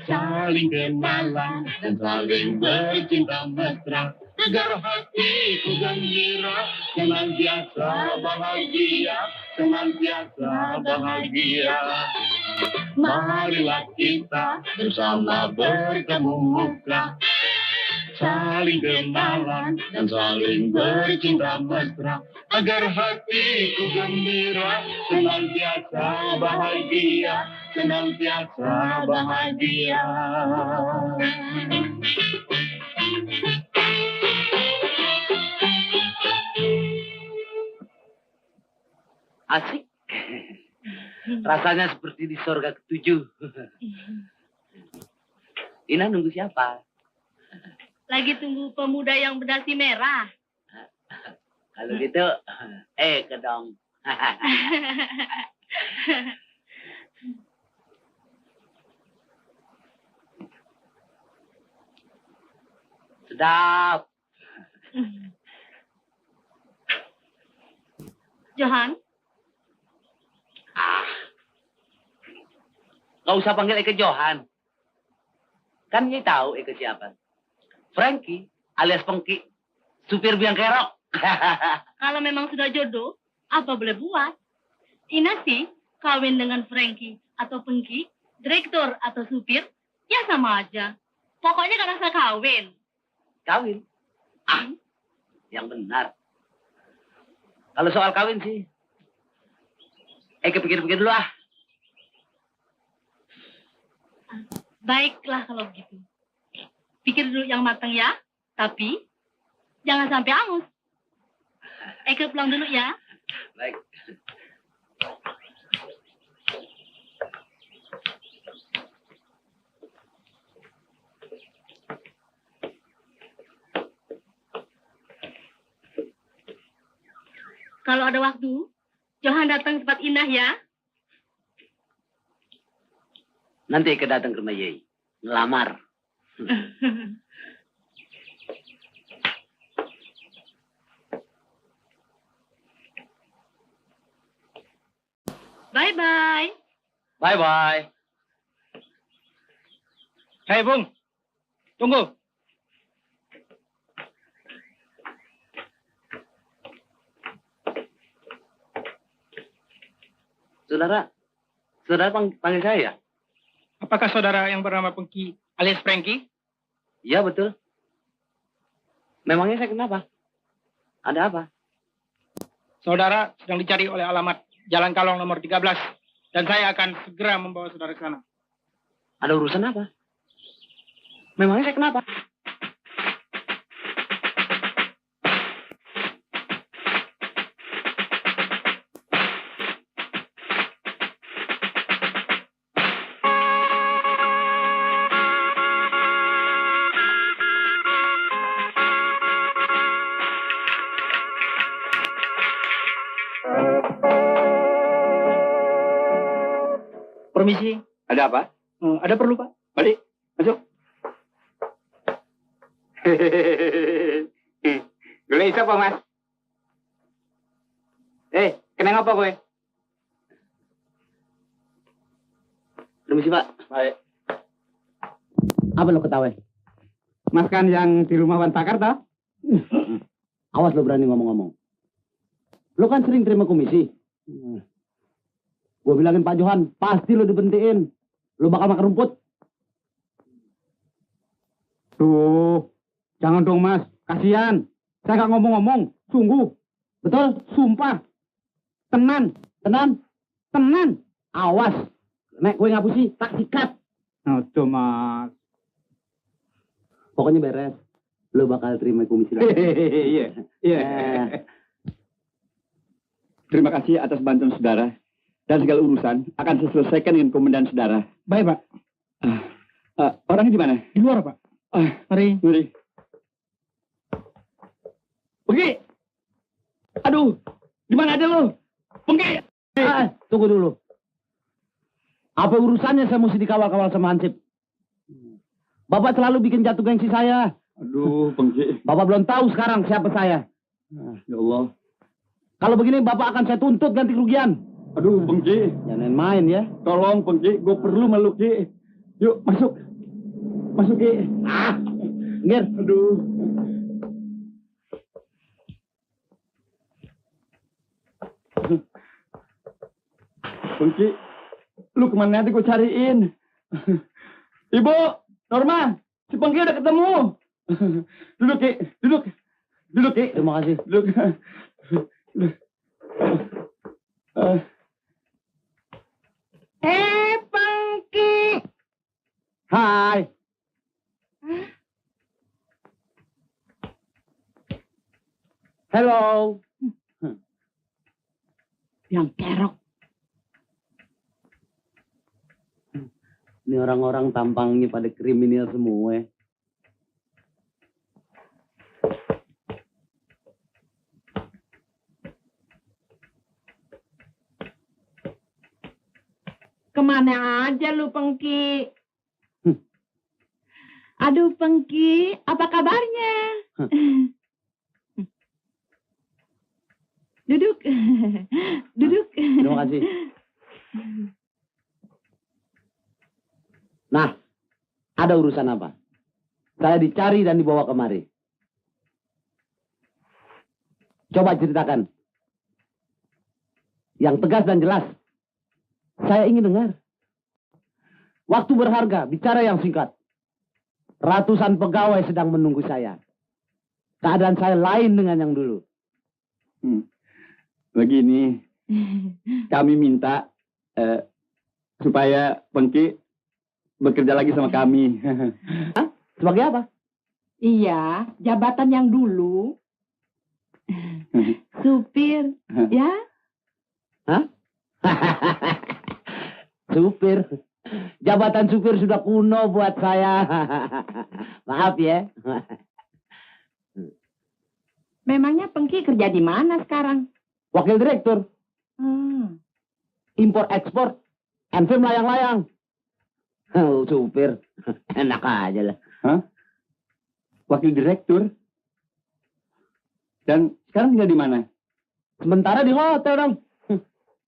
saling kenalan dan saling bercinta mesra, agar hatiku gembira, senantiasa bahagia, senantiasa bahagia. Marilah kita bersama bertemu muka, saling kenalan dan saling bercinta mesra, agar hatiku gembira, senantiasa bahagia, senantiasa bahagia. Asik. Rasanya seperti di sorga ketujuh. Ina nunggu siapa? Lagi tunggu pemuda yang berdasi merah. Kalau gitu, ke dong. Sedap. Johan, Nggak usah panggil Eke Johan. Kan dia tahu Eke siapa. Frankie alias Pengki, supir biang kerok. kalau memang sudah jodoh, apa boleh buat? Ina sih, kawin dengan Frankie atau Pengki, direktur atau supir, ya sama aja. Pokoknya kan asal kawin. Kawin? Yang benar. Kalau soal kawin sih, Eke pikir-pikir dulu ah. Baiklah kalau begitu. Pikir dulu yang matang ya, tapi jangan sampai angus. Eke pulang dulu ya. Baik. Kalau ada waktu, Johan datang tempat Indah ya. Nanti Eke datang ke rumah Yei. Ngelamar. Bye-bye. Bye-bye. Hei, Bung. Tunggu. Saudara panggil saya ya? Apakah saudara yang bernama Pengki alias Frankie? Iya, betul. Memangnya saya kenapa? Ada apa? Saudara sedang dicari oleh alamat Jalan Kalong nomor 13. Dan saya akan segera membawa saudara ke sana. Ada urusan apa? Memangnya saya kenapa? Permisi. Ada apa? Ada perlu, Pak? Balik, masuk. Gula isa pa, Mas. Kenapa apa gue? Permisi, Pak. Baik. Apa lo ketawa? Mas kan yang di rumah Wan Pakar, toh? Awas lo berani ngomong-ngomong. Lo kan sering terima komisi. Gue bilangin Pak Johan, pasti lo dibentiin. Lo bakal makan rumput. Tuh, jangan dong, Mas. Kasihan. Saya nggak ngomong-ngomong. Sungguh. Betul? Sumpah. Tenan. Awas. Nek gue ngapusi, tak sikat. Aduh, Mas. Pokoknya beres. Lo bakal terima komisi lagi. Iya. Terima kasih atas bantuan saudara. Dan segala urusan akan saya selesaikan dengan komandan saudara. Baik, Pak. Orangnya di mana? Di luar, Pak. Mari. Pergi. Aduh, di mana ada lo? Pergi. Tunggu dulu. Apa urusannya saya mesti dikawal-kawal sama Hansip? Bapak selalu bikin jatuh gengsi saya. Aduh, Pengki. Bapak belum tahu sekarang siapa saya. Ya Allah. Kalau begini Bapak akan saya tuntut ganti kerugian. Aduh, Pengki. Jangan main ya. Tolong, Pengki. Gue perlu meluk, Ki. Yuk, masuk. Masuk, Ki. Ngir. Aduh. Pengki, lu kemana nanti gue cariin? Ibu, Norma, si Pengki udah ketemu. Duduk, Ki. Duduk, Ki. Terima kasih. Duduk. Pengki. Hai. Hello. Yang kerok. Ini orang-orang tampangnya pada kriminal semua. Kemana aja lu, Pengki? Aduh, Pengki, apa kabarnya? Duduk. Duduk. Terima kasih. Nah, ada urusan apa? Saya dicari dan dibawa kemari. Coba ceritakan. Yang tegas dan jelas. Saya ingin dengar. Waktu berharga, bicara yang singkat. Ratusan pegawai sedang menunggu saya. Keadaan saya lain dengan yang dulu. Begini, kami minta supaya Pengki bekerja lagi sama kami. Hah? Sebagai apa? Iya, jabatan yang dulu. Supir, ya? Hah? Supir. Jabatan supir sudah kuno buat saya. Maaf ya. Memangnya Pengki kerja di mana sekarang? Wakil direktur. Impor ekspor. Enfim layang-layang. Oh, supir. Enak aja lah. Hah? Wakil direktur? Dan sekarang tinggal di mana? Sementara di hotel dong.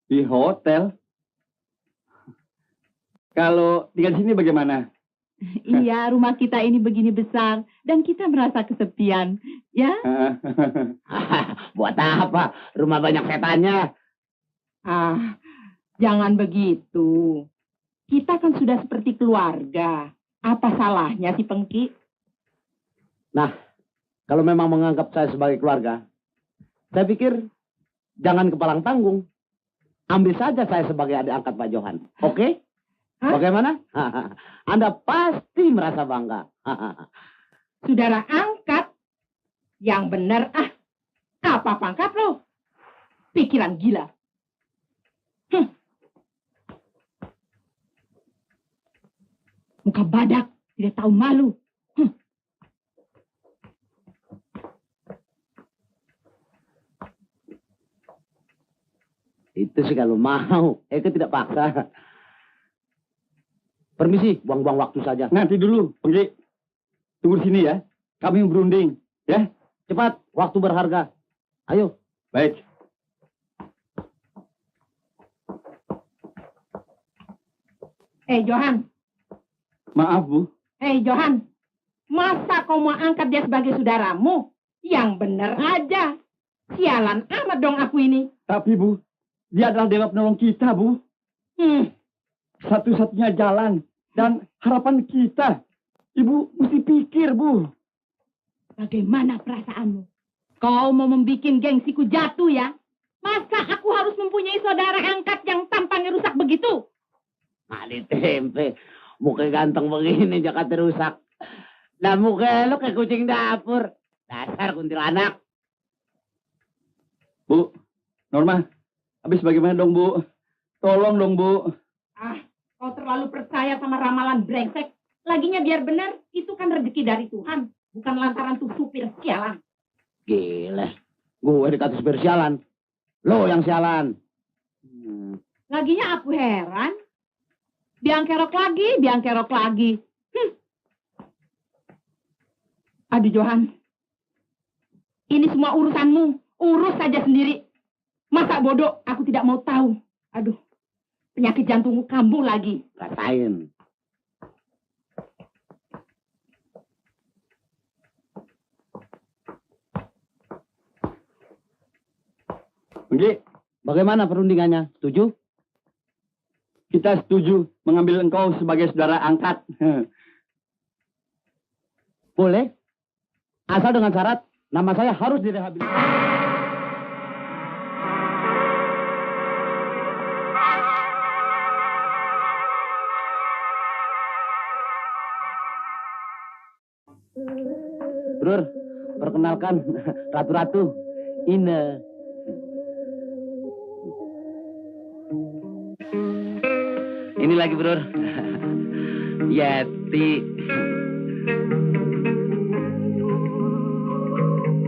Di hotel? Kalau tinggal di sini bagaimana? Iya, rumah kita ini begini besar dan kita merasa kesepian, ya? Buat apa? Rumah banyak setannya. Jangan begitu. Kita kan sudah seperti keluarga. Apa salahnya si Pengki? Nah, kalau memang menganggap saya sebagai keluarga, saya pikir jangan kepalang tanggung. Ambil saja saya sebagai adik angkat Pak Johan. Oke? Hah? Bagaimana? Anda pasti merasa bangga. Saudara angkat? Yang benar apa pangkat lo? Pikiran gila. Muka badak, tidak tahu malu. Itu sih kalau mau. Eke tidak paksa. Permisi, buang-buang waktu saja. Nanti dulu, Pengki. Tunggu sini ya. Kami berunding. Ya? Cepat, waktu berharga. Ayo. Baik. Johan. Maaf, Bu. Johan. Masa kau mau angkat dia sebagai saudaramu? Yang benar aja. Sialan amat dong aku ini. Tapi, Bu, dia adalah dewa penolong kita, Bu. Satu-satunya jalan dan harapan kita. Ibu mesti pikir, Bu. Bagaimana perasaanmu? Kau mau membuat gengsiku jatuh ya? Masa aku harus mempunyai saudara angkat yang tampangnya rusak begitu? Mali tempe. Muka ganteng begini Jakarta rusak. Nah muka lu kayak kucing dapur. Dasar kuntilanak. Bu, Norma, habis bagaimana dong, Bu? Tolong dong, Bu. Kau terlalu percaya sama ramalan brengsek. Laginya biar benar, itu kan rezeki dari Tuhan. Bukan lantaran tuh supir sialan. Gila. Gue dikata supir sialan. Lo yang sialan. Laginya aku heran. Biang kerok lagi. Aduh Johan. Ini semua urusanmu. Urus saja sendiri. Masa bodoh aku tidak mau tahu. Aduh. Penyakit jantungku kambuh lagi. Rasain. Pengki, Bagaimana perundingannya? Setuju? kita setuju mengambil engkau sebagai saudara angkat. Boleh. Asal dengan syarat nama saya harus direhabilitasi. Brur, perkenalkan ratu-ratu Ine. Ini lagi, Brur. Yeti.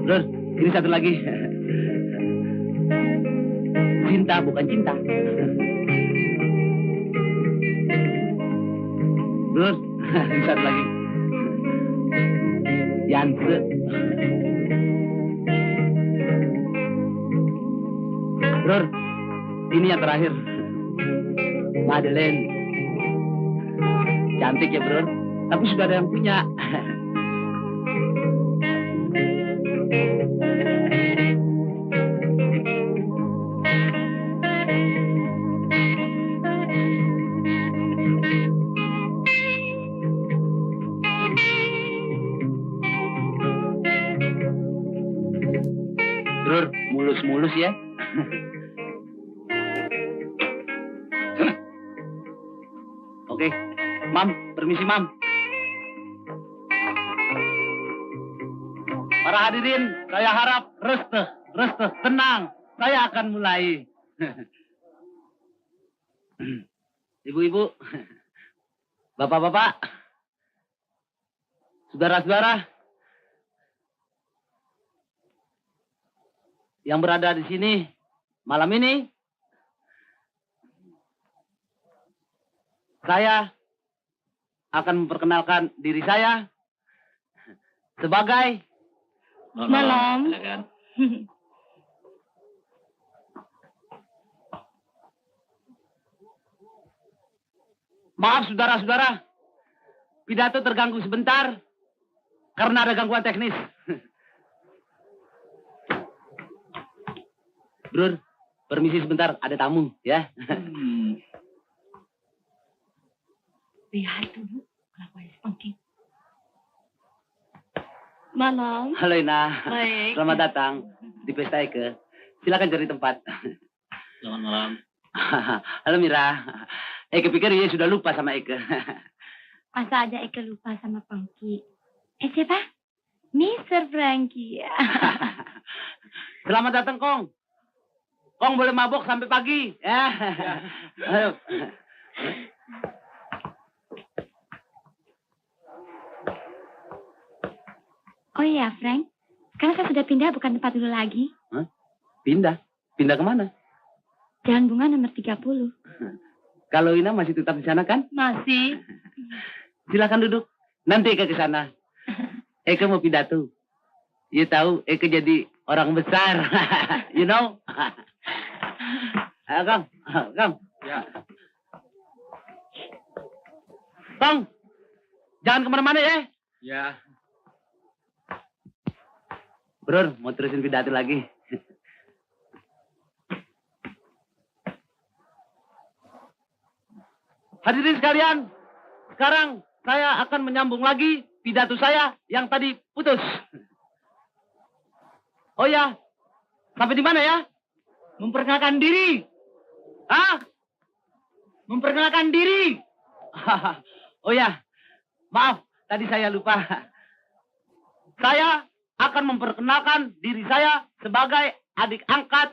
Brur, ini satu lagi. Cinta, bukan cinta. Brur, ini satu lagi. Yanse. Brur, ini yang terakhir. Madeleine. Cantik ya, Bro. Tapi sudah ada yang punya. Bro, mulus-mulus ya. Oke, Mam, permisi Mam. Para hadirin, saya harap restuh, tenang. Saya akan mulai. Ibu-ibu, bapak-bapak, saudara-saudara yang berada di sini malam ini, saya akan memperkenalkan diri saya sebagai Malam. Maaf saudara-saudara, pidato terganggu sebentar karena ada gangguan teknis. Bro, permisi sebentar, ada tamu ya. lihat dulu kelakuan Pengki. Malam. Halo Ina. Baik. Selamat datang di pesta Eke. Silakan cari tempat. Selamat malam. Halo Mira. Eke pikir dia sudah lupa sama Eke. Masa aja Eke lupa sama Pengki. Siapa? Mr. Frankie. Selamat datang Kong. Kong boleh mabok sampai pagi. Ya. Ayo. Oh iya, Frank. Sekarang saya sudah pindah bukan tempat dulu lagi. Hah? Pindah? Pindah kemana? Jalan Bunga nomor 30. Kalau Ina masih tetap di sana kan? Masih. Silakan duduk. Nanti Eke ke sana. Eke mau pidato. You tahu Eke jadi orang besar. You know? Ayo Kang. Kang. Ya. Kang. Jangan kemana-mana ya. Ya. Bro, mau terusin pidato lagi. Hadirin sekalian, sekarang saya akan menyambung lagi pidato saya yang tadi putus. Oh ya, sampai di mana ya? Memperkenalkan diri. Hah? Memperkenalkan diri. Oh ya, maaf, tadi saya lupa. Saya akan memperkenalkan diri saya sebagai adik angkat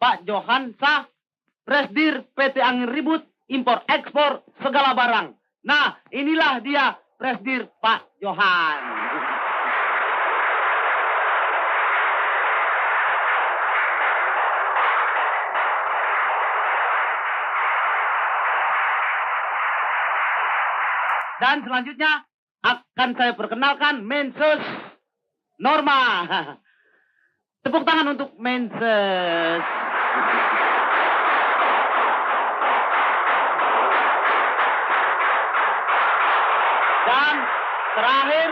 Pak Johansa, Presdir PT Angin Ribut, impor ekspor segala barang. Nah, inilah dia Presdir Pak Johan. Dan selanjutnya akan saya perkenalkan Menses Norma. Tepuk tangan untuk Menses. Dan terakhir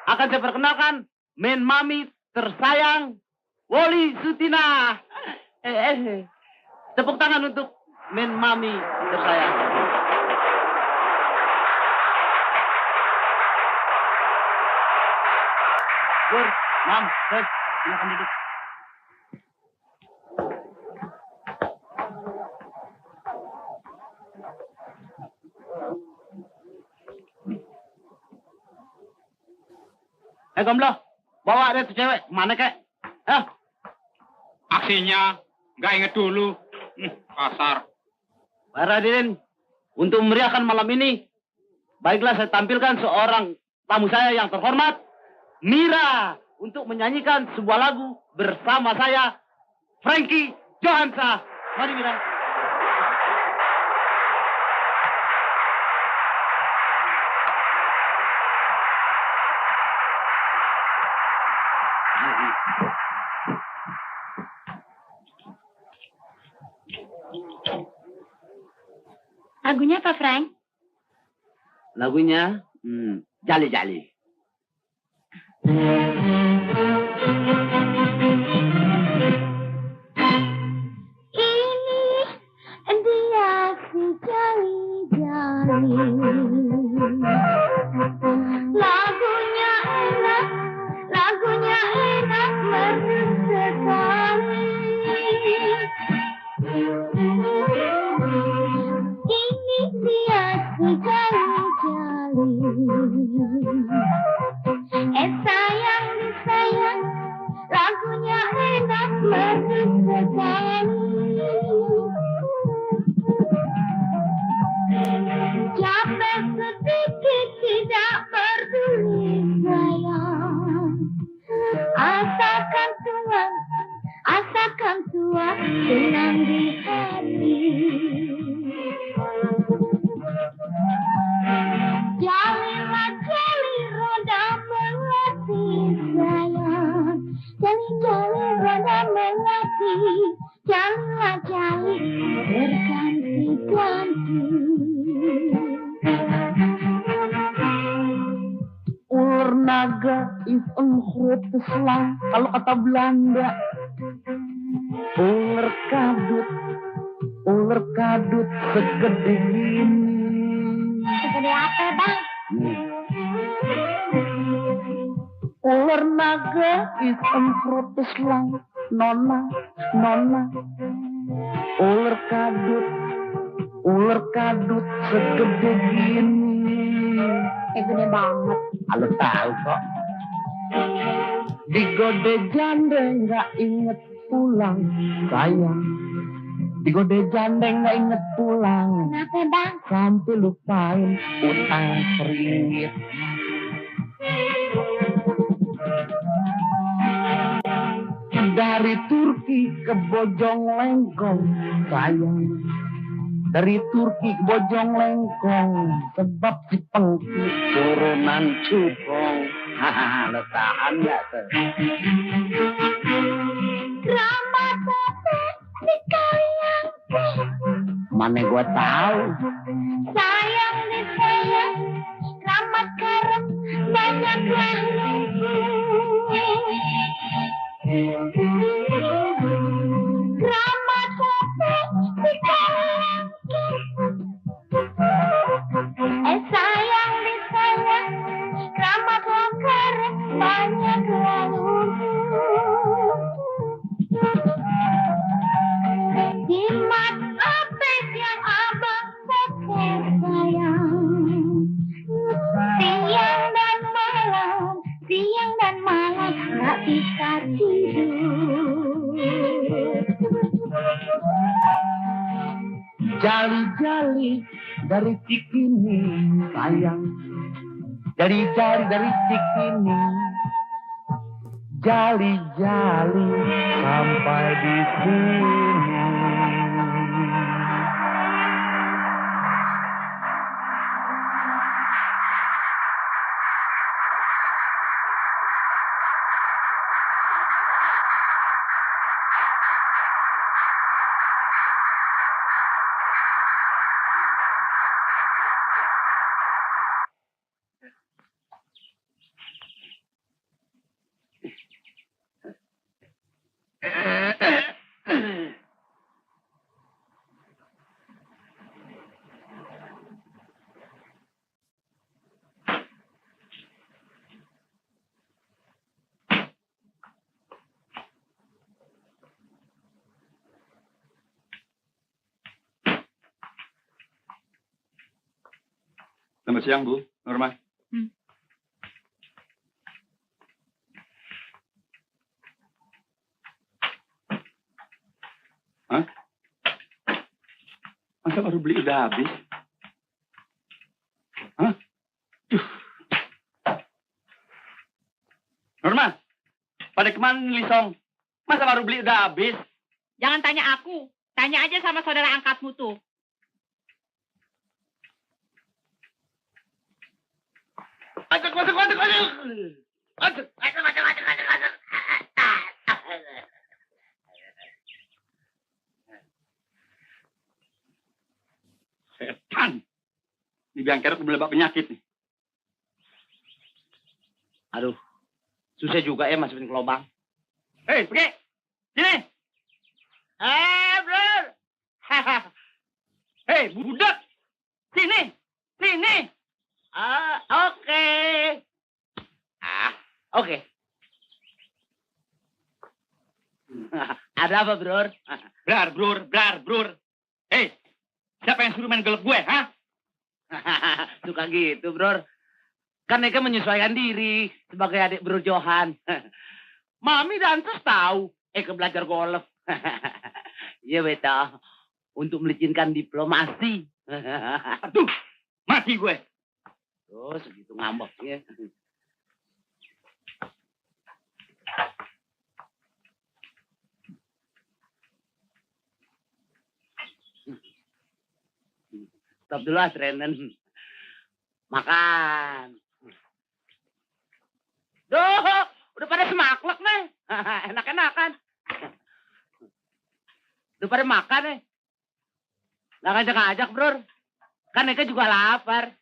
akan saya perkenalkan Men Mami tersayang Woli Sutina. Tepuk tangan untuk Men Mami tersayang. Bur, Mam, Tes, silakan duduk. Gomblo, bawa dia tuh cewek, mana kek? Aksinya nggak inget dulu. Kasar. Para hadirin, untuk memeriahkan malam ini, baiklah saya tampilkan seorang tamu saya yang terhormat, Mira, untuk menyanyikan sebuah lagu bersama saya, Frankie Johansa. Mari Mira. Lagunya apa, Frank? Lagunya, Jali-Jali. Ini dia si Jali-Jali. Lagunya enak merdu sekali. Ini dia si Jali-Jali. Sayang disayang, lagunya enak merdu sekali. Capek sedikit tidak peduli sayang. Asalkan Tuhan senang di hati. Jalilah jali roda melati sayang. Jali-jali roda melati. Jalilah jali berganti-ganti. Ular naga is een grote slang. Kalau kata Belanda. Ular kadut segede gini. naga hitam protes lang. Nona, nona. Ular kadut segede gini. Gede banget. Lo tahu kok. Digode jande nggak inget pulang, sayang. Digode jande nggak inget pulang. Kenapa bang? Sampai lupain utang seringgit. Dari Turki ke Bojong-Lengkong, sayang. Dari Turki ke Bojong-Lengkong, sebab si Pengki turunan cukong. Hahaha, lo tahan nggak tuh? Drama tete di kalian. Mana gua tahu? Sayang di sayang. Selamat karem banyaklah drama tete di kalian. Sayang di sayang. Selamatlah karem banyaklah jimat apes yang abang seker sayang. Siang dan malam gak bisa tidur. Jali-jali dari Cikini, sayang. Dari Cikini. Jali-jali sampai di sini. Selamat siang, Bu. Norma. Hah? Masa baru beli udah habis? Hah? Norma, pada kemana nih, Lisong? Masa baru beli udah habis? Jangan tanya aku. Tanya aja sama saudara angkatmu tuh. Setan. Ini biang kerok belebak penyakit nih. Aduh, susah juga ya masukin ke lubang. Hei, pergi. Sini. Bro. Hei, budak. Sini. Sini. Oke. Oke. Ada apa, Bro? Brar, bror. Hei, siapa yang suruh main golf gue, ha? Suka gitu, Bro. Kan Eka menyesuaikan diri sebagai adik Bro Johan. Mami dan Sus tahu Eka belajar golf. Iya, beta. Untuk melicinkan diplomasi. Aduh, mati gue. Oh, segitu ngambeknya. Stop dulu, Renen. Makan. Duh, udah pada semaklek nih. Enak-enakan. Udah pada makan nih. Nggak ngajak-ngajak, Bro. Kan Eka juga lapar.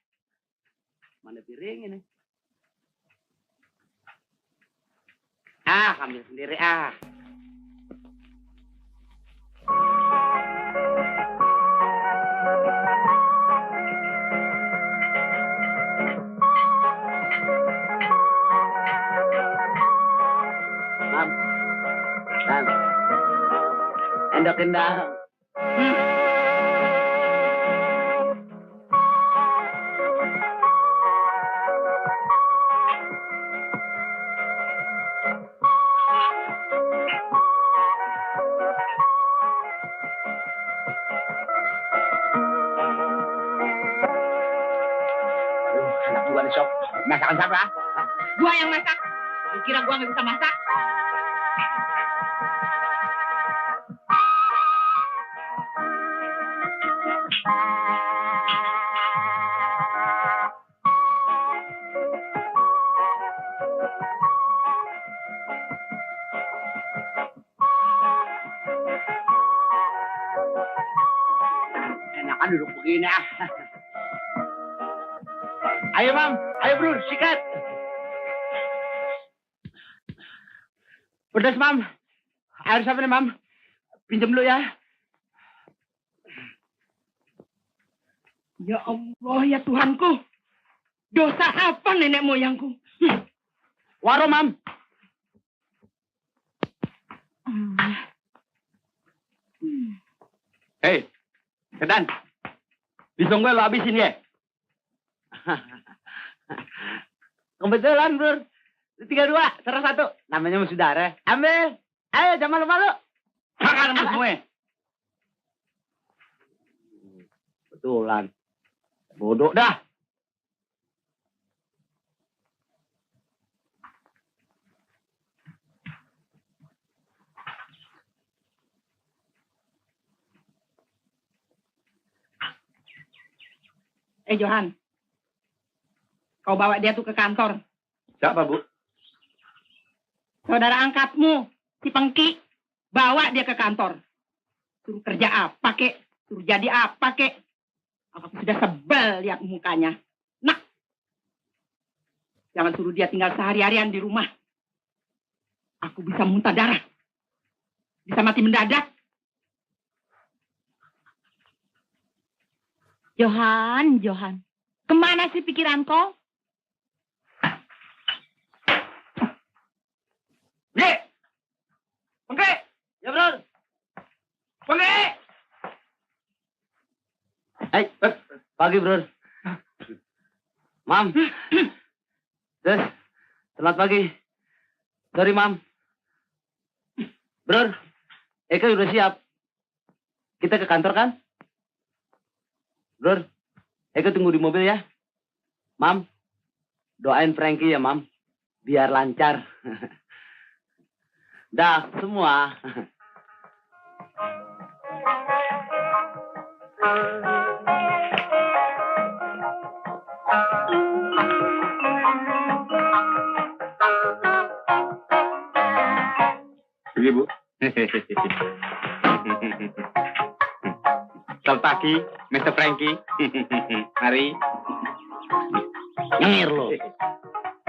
Mana piring ini? Ambil sendiri, Endokin dah. Enak juga nih, Sob. Masakan siapa? Gua yang masak. Lu kira gua nggak bisa masak? Enakan duduk begini ah. Ayo, Mam. Ayo, Bro. Sikat. Pedas, Mam. Air siapa nih, Mam? Pinjam dulu ya. Ya Allah, ya Tuhanku. Dosa apa nenek moyangku? Waro, Mam. Hei, Sedan. Pisong gue lo habisin ya. Kebetulan, Bro. 3-2, serah 1. Namanya musuh darah. Ambil. Ayo, jangan malu-malu. Makan lu semua. Betulan. Bodoh dah. Johan. Kau bawa dia tuh ke kantor. Siapa, Bu? Saudara angkatmu, si Pengki. Bawa dia ke kantor. Suruh kerja apa, kek? Suruh jadi apa, kek? Aku sudah sebel lihat mukanya. Nah, jangan suruh dia tinggal sehari-harian di rumah. Aku bisa muntah darah. Bisa mati mendadak. Johan. Kemana sih pikiran kau? Ye! Pengke! Ya, Bro. Pengke! Hai, pagi, Bro. Mam. Terus, selamat pagi. Sorry, Mam. Bro, Eka udah siap. Kita ke kantor kan? Bro, Eka tunggu di mobil ya. Mam, doain Frankie ya, Mam. Biar lancar. Dah, semua. Pergi, Bu. Selamat pagi, Mr. Frankie. Mari. Nyengir lo.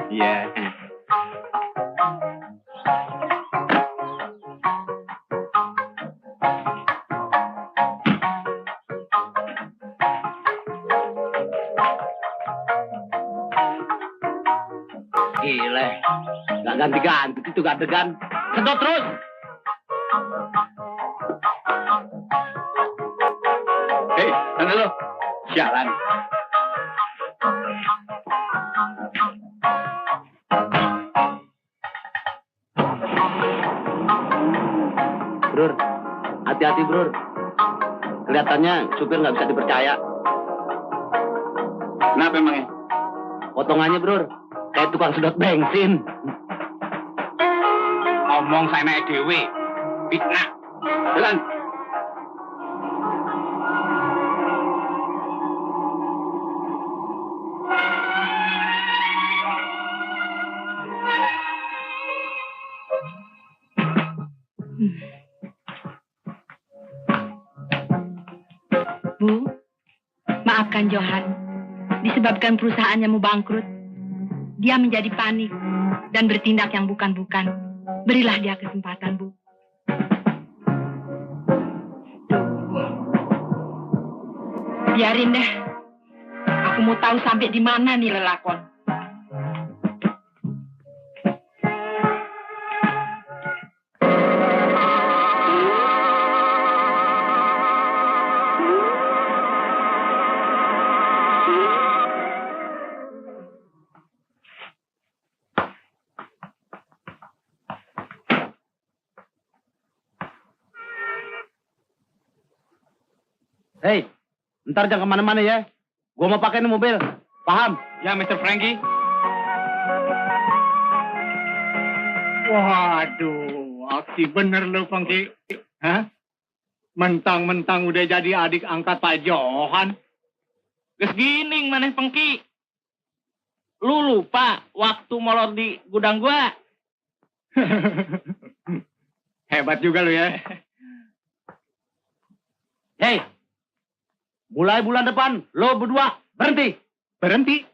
Iya. Gila. Gak ganti-ganti itu gak adegan. Sedot terus. Hei, sana lo. Jalan. Bro, hati-hati, Bro. Kelihatannya supir nggak bisa dipercaya. Kenapa emangnya? Potongannya, Bro, kayak tukang sedot bensin. Ngomong saya naik dewe. Fitnah. Jalan. Bu, maafkan Johan. Disebabkan perusahaannya mau bangkrut, dia menjadi panik dan bertindak yang bukan-bukan. Berilah dia kesempatan, Bu. Biarin deh. Aku mau tahu sampai di mana nih lelakon. Hei, ntar jangan kemana-mana ya. Gua mau pakai ini mobil. Paham? Ya, Mr. Frankie. Waduh, aksi bener lu, Pengki. Hah? Mentang-mentang udah jadi adik angkat Pak Johan. Geus gining maneh Pengki. Lu lupa waktu molor di gudang gua. Hebat juga lu ya. Hei, mulai bulan depan, lo berdua berhenti. Berhenti?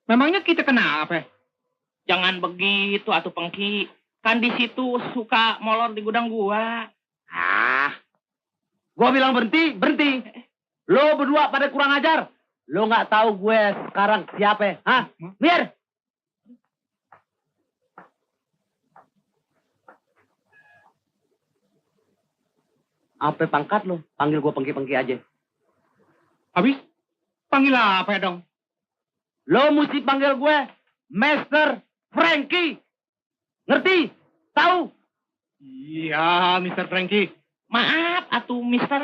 Memangnya kita kenapa? Jangan begitu atuh Pengki. Kan di situ suka molor di gudang gua. Gua bilang berhenti, berhenti. Lo berdua pada kurang ajar. Lo nggak tahu gue sekarang siapa? Hah? Mir! Apa pangkat lo? Panggil gue Pengki-Pengki aja. Habis? Panggil apa ya dong? Lo mesti panggil gue Master Frankie. Ngerti? Tahu? Iya, Mr. Frankie. Maaf atuh Mister.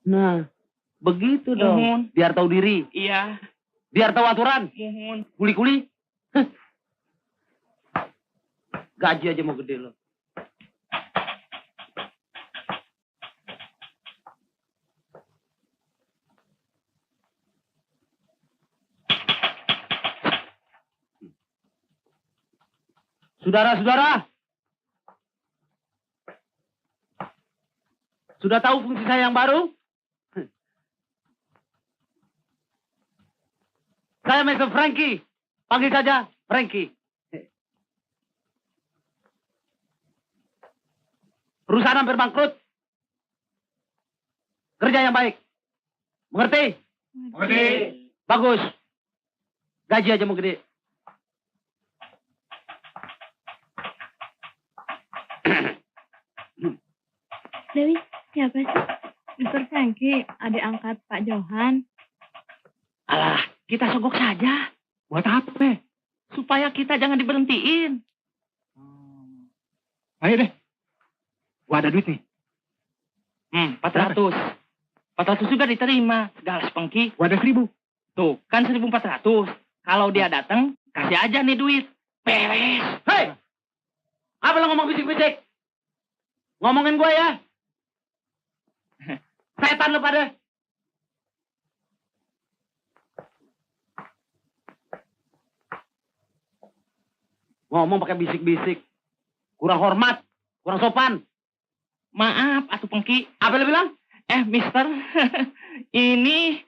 Nah, begitu dong. Mohon. Biar tahu diri. Iya, Biar tahu aturan. mohon. Kuli-kuli. Heh. Gaji aja mau gede lo. Saudara-saudara, sudah tahu fungsi saya yang baru? Saya Mr. Frankie. Panggil saja Frankie. Perusahaan hampir bangkrut. Kerja yang baik. Mengerti? Mengerti. Bagus. Gaji aja mau gede. Dewi, siapa sih? Mr. Frankie, adik angkat Pak Johan. Alah, kita sogok saja. Buat apa? Supaya kita jangan diberhentiin. Ayo deh. Gua ada duit nih. 400. 400 juga diterima. Segala Pengki. Gua ada 1.000. Tuh, kan 1.400. Kalau dia datang, kasih aja nih duit. Beres. Hei! Apa lo ngomong bisik-bisik? Ngomongin gue ya? Setan lo pada. Ngomong pakai bisik-bisik. Kurang hormat. Kurang sopan. Maaf, atuh Pengki. Apa lo bilang? Mister, ini...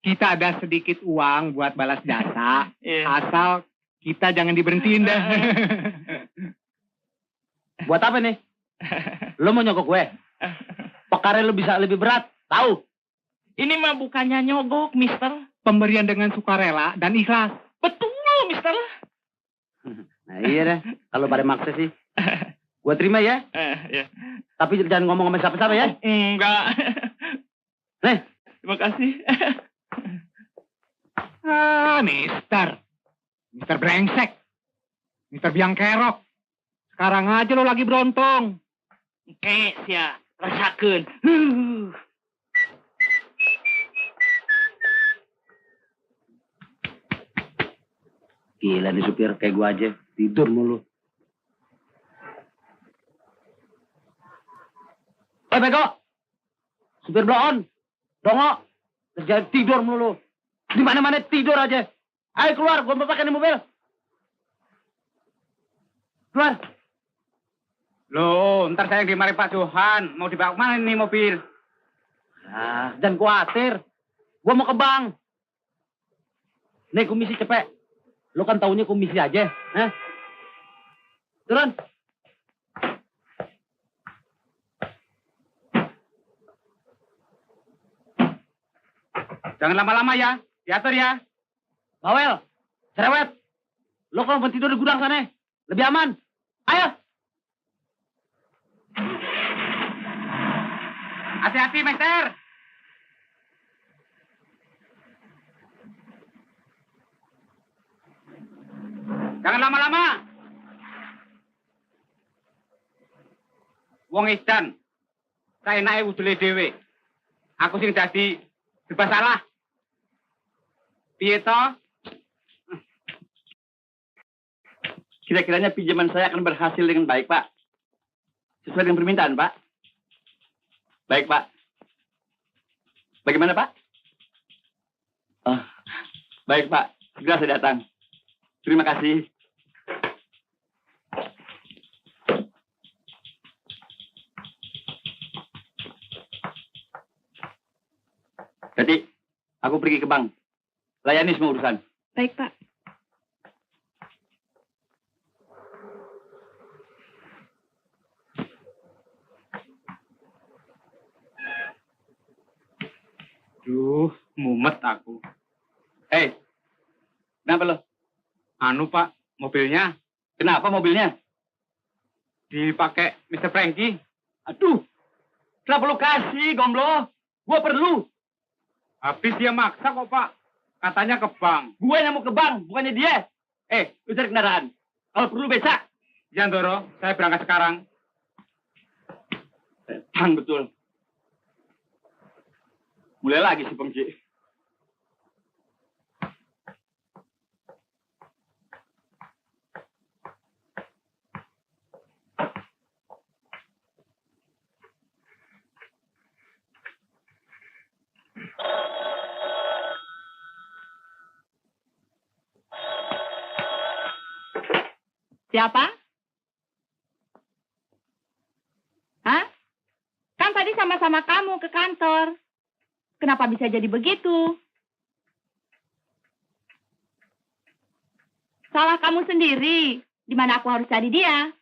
Kita ada sedikit uang buat balas jasa. Iya. Asal kita jangan diberhentiin dah. Buat apa nih? Lo mau nyogok gue? Pekarnya lo bisa lebih berat. Tahu? Ini mah bukannya nyogok, Mister. Pemberian dengan sukarela dan ikhlas. Betul, Mister. Nah iya deh. Kalau pada maksa sih. Gue terima ya. Ya. Tapi jangan ngomong sama siapa-siapa ya. Enggak. Nih. Terima kasih. Mister. Mister Brengsek. Mister Biang Kerok. Sekarang aja lo lagi berontong. Oke, sia. Rasakeun. Gila nih supir kayak gue aja. Tidur mulu. Bego. Supir bloon. Dongo. Kerja tidur mulu. Di mana-mana tidur aja. Ayo keluar, gue mau pakai mobil. Keluar. Loh, ntar saya yang dimarahin Pak Johan. Mau dibawa kemana nih mobil? Nah, jangan khawatir. Gue mau ke bank. Nih komisi cepet. Lo kan taunya komisi aja. Turun. Jangan lama-lama ya. Diatur ya. Bawel. Cerewet. Lo kalau mau tidur di gudang sana. Lebih aman. Ayo. Hati-hati, Mister. Jangan lama-lama. Wong Isdan. saenake udele dhewe. Aku sing dadi serba salah. Piye to? Kira-kiranya pinjaman saya akan berhasil dengan baik, Pak. Sesuai dengan permintaan, Pak. Baik, Pak. Bagaimana, Pak? Oh, baik, Pak. Segera saya datang. Terima kasih. Jadi, aku pergi ke bank. Layani semua urusan. Baik, Pak. Duh, mumet aku. Hei, kenapa lo? Anu, Pak, mobilnya Kenapa mobilnya? dipakai Mr. Frankie. Aduh, kenapa lo kasih, Gomblo? Gua perlu. Habis dia maksa kok, Pak. Katanya ke bank. Gue yang mau ke bank, bukannya dia. Lu cari kendaraan. Kalau perlu besak. Jangan Doro, saya berangkat sekarang. Setan betul. Mulai lagi si Pengki. Siapa? Hah? Kan tadi sama-sama kamu ke kantor. Kenapa bisa jadi begitu? Salah kamu sendiri. Di mana aku harus cari dia?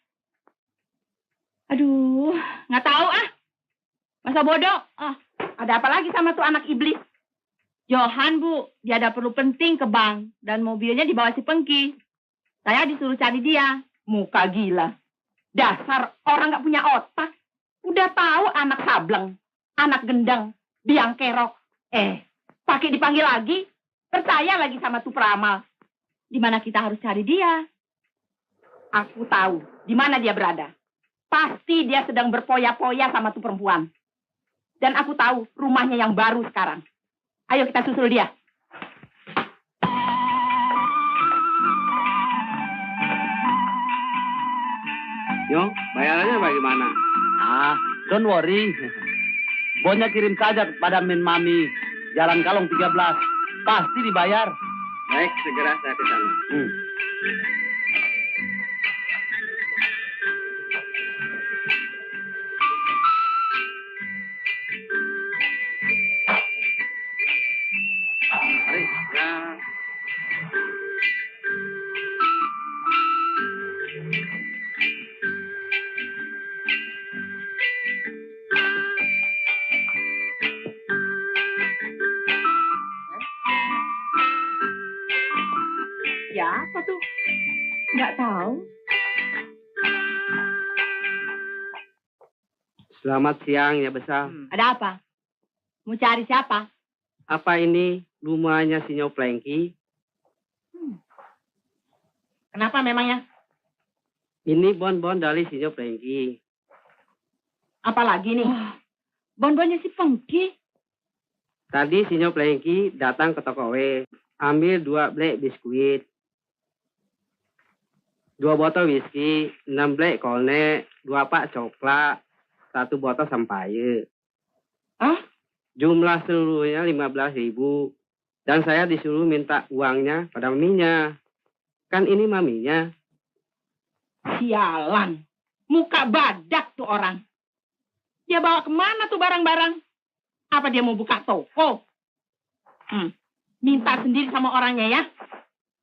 Aduh, nggak tahu ah. Masa bodoh? Ada apa lagi sama tuh anak iblis? Johan, Bu. Dia ada perlu penting ke bank. Dan mobilnya dibawa si Pengki. Saya disuruh cari dia. Muka gila. Dasar orang nggak punya otak. Udah tahu anak sableng, anak gendang, biang kerok. Pakai dipanggil lagi. Percaya lagi sama tuh peramal. Di mana kita harus cari dia? Aku tahu di mana dia berada. Pasti dia sedang berpoya-poya sama tuh perempuan. Dan aku tahu rumahnya yang baru sekarang. Ayo kita susul dia. Yo, bayarannya bagaimana? Don't worry. Bosnya kirim saja pada Min Mami. Jalan Kalong 13. Pasti dibayar. Baik, segera saya ke sana. Mari, ya. Siapa tuh? Nggak tahu. Selamat siang ya besar. Ada apa? Mau cari siapa? Apa ini rumahnya si Nyo Frankie? Kenapa memangnya? Ini bon-bon dari si Nyo Frankie. Apa lagi nih? Bon-bonnya si Pengki. Tadi si Nyo Frankie datang ke toko W. Ambil 2 blek biskuit. 2 botol whisky, 6 blek kolnek, 2 pak coklat, 1 botol sampaye. Jumlah seluruhnya 15.000. Dan saya disuruh minta uangnya pada maminya. Kan ini maminya. Sialan. Muka badak tuh orang. Dia bawa kemana tuh barang-barang? Apa dia mau buka toko? Minta sendiri sama orangnya ya.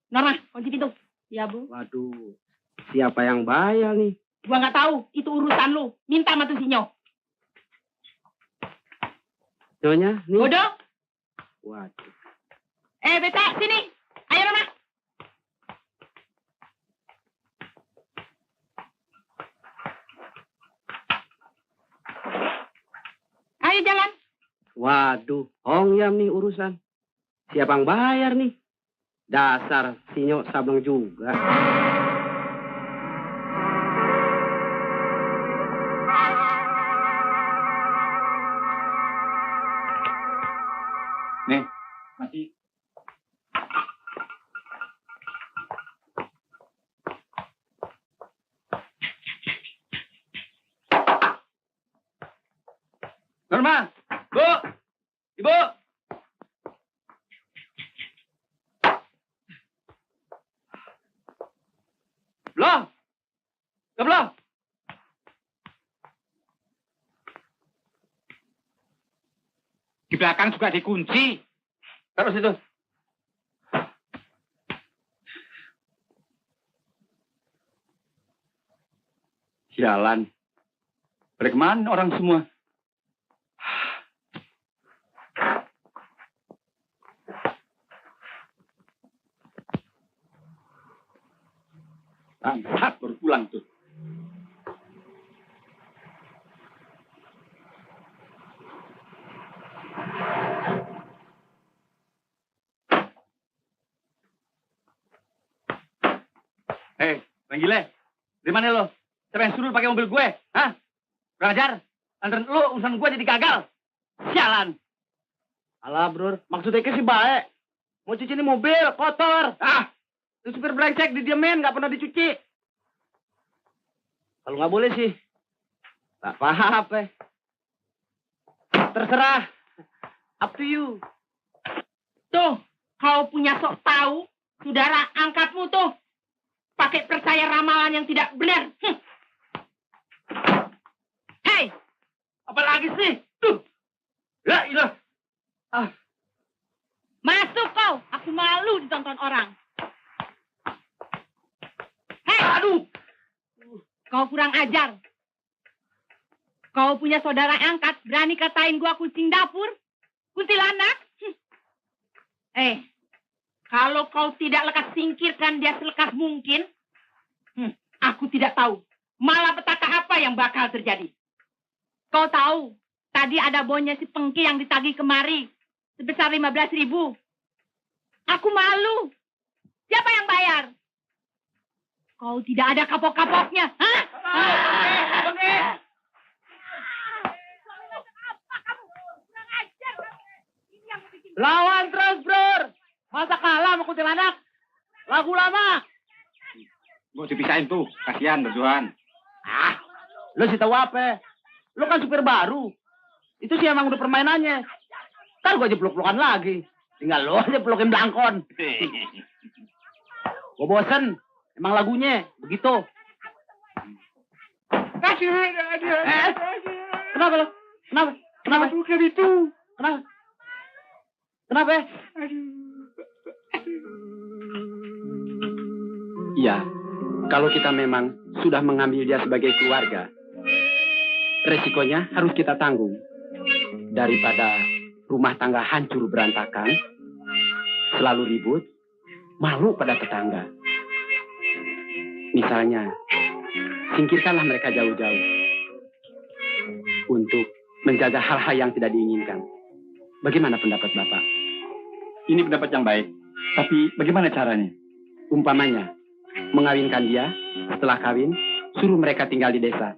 Norma, kunci pintu. Ya, Bu. Waduh, siapa yang bayar nih? Gua nggak tahu. Itu urusan lu. Minta sama tuh si Nyo. Nyonya, nih. Bodoh. Waduh. Beta, sini. Ayo, Norma. Ayo jalan. Waduh, hongyam nih urusan. Siapa yang bayar nih? Dasar sinyo sableng juga. Masih. Norma, Bu, Ibu. Belum. Belum. Di belakang juga dikunci. Taruh situ. Sialan. Pada kemana orang semua? Angkat baru pulang tuh. Hei, Bang Gile, di mana lo? Siapa yang suruh pakai mobil gue? Hah? Kurang ajar? Anterin lo, urusan gue jadi gagal. Sialan. Alah, Bro. Maksudnya sih baik. Mau cuci ini mobil, kotor. Ah, Itu supir brengsek didiemin, nggak pernah dicuci. Kalau nggak boleh sih, nggak apa-apa. Terserah. Up to you. Tuh, kau punya sok tahu, saudara angkatmu tuh. Pakai percaya ramalan yang tidak benar. Hei, apa lagi sih? Tuh. Ya, ilah. Ah, masuk kau. Aku malu ditonton orang. Hei, aduh. kau kurang ajar. Kau punya saudara angkat, berani katain gua kucing dapur? Kuntilanak? Kalau kau tidak lekas singkirkan dia selekas mungkin, aku tidak tahu. Malah petaka apa yang bakal terjadi. Kau tahu, tadi ada bonnya si Pengki yang ditagih kemari. Sebesar 15.000. Aku malu. Siapa yang bayar? Kau tidak ada kapok-kapoknya. Hah? Lawan terus, Bro. Masa kalah sama kuntilanak? Lagu lama. Mau dipisahin tuh, kasihan berduaan. Ah, lu sih tahu apa? Lu kan supir baru. Itu sih emang udah permainannya. Ntar gua aja peluk-pelukan lagi. Tinggal lu aja pelukin belangkon. Gua bosen. Emang lagunya begitu. Kenapa lu? Kenapa? Kenapa? Bukan itu. Kenapa? Kenapa? Iya, kalau kita memang sudah mengambil dia sebagai keluarga, resikonya harus kita tanggung. Daripada rumah tangga hancur berantakan, selalu ribut, malu pada tetangga. Misalnya, singkirkanlah mereka jauh-jauh untuk menjaga hal-hal yang tidak diinginkan. Bagaimana pendapat Bapak? Ini pendapat yang baik. Tapi bagaimana caranya? Umpamanya, mengawinkan dia, setelah kawin, suruh mereka tinggal di desa.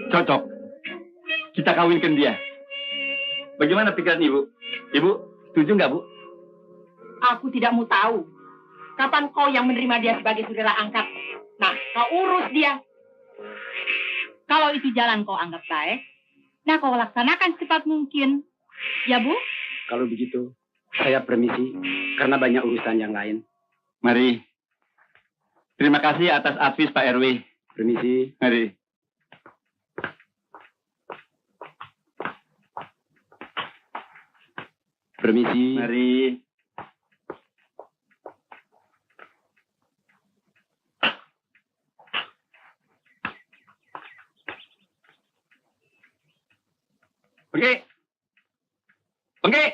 Cocok. Kita kawinkan dia. Bagaimana pikiran Ibu? Ibu, setuju nggak, Bu? Aku tidak mau tahu. Kapan kau yang menerima dia sebagai saudara angkat? Nah, kau urus dia. Kalau itu jalan kau anggap baik, nah kau laksanakan secepat mungkin. Ya, Bu? Kalau begitu, saya permisi, karena banyak urusan yang lain. Mari. Terima kasih atas advis Pak RW. Permisi. Mari. Permisi. Mari. Pergi. Pergi.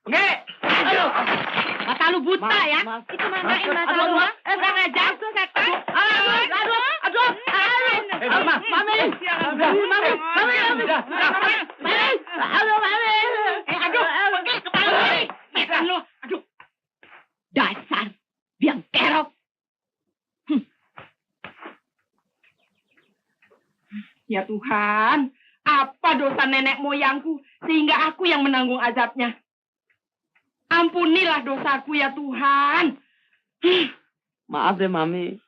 Pergi. Aduh, mata lu buta ya? Itu manain mata lu. Kurang ajar tuh setan. Aduh. Mami. Mami. Pergi kepala lu. Mekan lu. Aduh. Dasar biang kerok. Ya Tuhan, apa dosa nenek moyangku sehingga aku yang menanggung azabnya? Ampunilah dosaku ya Tuhan. Maaf deh, Mami.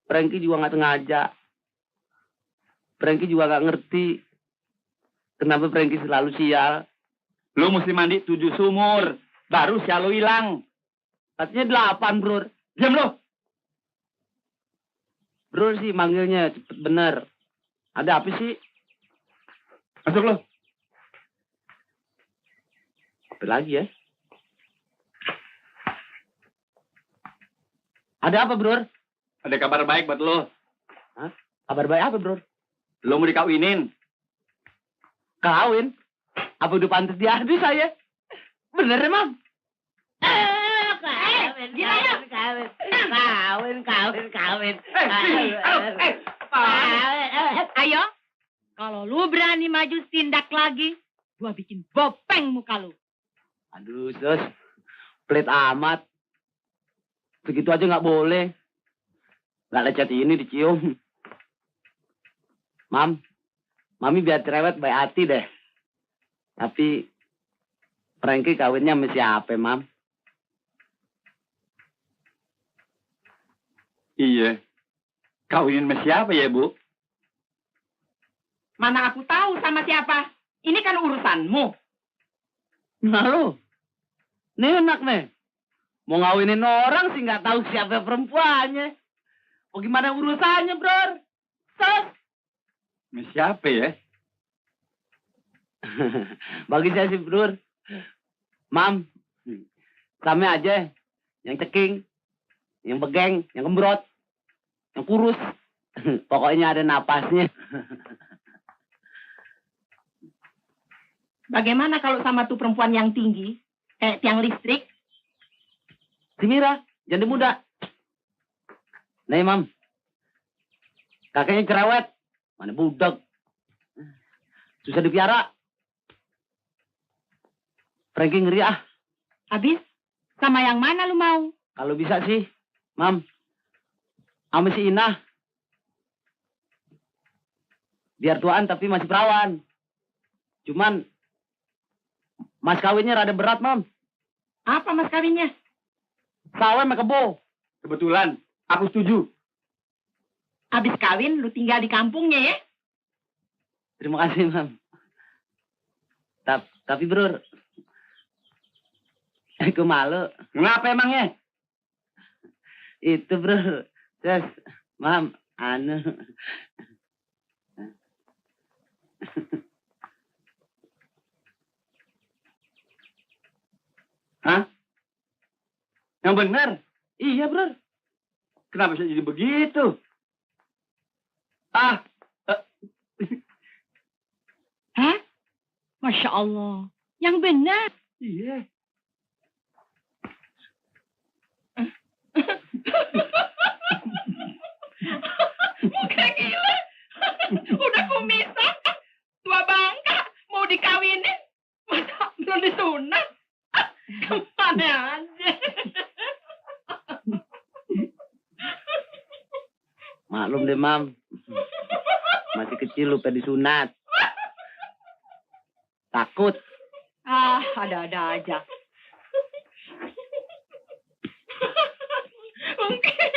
Frankie juga nggak sengaja. Frankie juga nggak ngerti kenapa Frankie selalu sial. Lu mesti mandi 7 sumur. Baru sial lu hilang. Katanya 8, Bro. Diam lu. Bro sih manggilnya cepet bener. Ada apa sih? Masuk lu. Apa lagi ya? Ada apa, Bro? Ada kabar baik buat lu. Hah? Kabar baik apa, Bro? Lu mau dikawinin. Kawin? Apa udah pantas diadu saya? Bener, Mam? Kawin. Ayo, kalau lu berani maju tindak lagi, gua bikin bopeng muka lu. Aduh, Sus. Pelit amat. Begitu aja nggak boleh. Nggak lecet ini dicium. Mami biar cerewet baik hati deh. Tapi Frankie kawinnya sama siapa, Mam? Iya. Kawinin sama siapa ya, Bu? Mana aku tahu sama siapa. Ini kan urusanmu. Nah lu, nih enak nih. Mau ngawinin orang sih nggak tahu siapa perempuannya. Bagaimana urusannya, Bro? Sos. Sama siapa ya? Bagi saya sih, Bro. Mam, sama aja. Yang ceking, yang begeng, yang kembrot, yang kurus. Pokoknya ada napasnya. Bagaimana kalau sama tuh perempuan yang tinggi? Tiang listrik? Si Mira, janda muda. Nih, Mam. Kakeknya cerewet. Mana budak. Susah dipiara. Frankie ngeri ah. Habis? Sama yang mana lu mau? Kalau bisa sih, Mam. Sama si Inah. Biar tuaan tapi masih perawan. Cuman mas kawinnya rada berat, Mam. Apa mas kawinnya? Sawah sama kebo. Kebetulan, aku setuju. Habis kawin lu tinggal di kampungnya ya? Terima kasih, Mam. Tapi, Bro, aku malu. Ngapa emangnya? Itu, Bro. Terus, Mam, anu. Hah? Yang benar? Iya, Bro. Kenapa bisa jadi begitu? Ah, Hah? Masya Allah. Yang benar. iya. Muka gila. Udah kumisan. Tua bangka. Mau dikawinin. Masa belum disunat? Kemana aja. Maklum deh, Mam. Masih kecil lupa disunat. Takut. Ada-ada aja. Mungkin.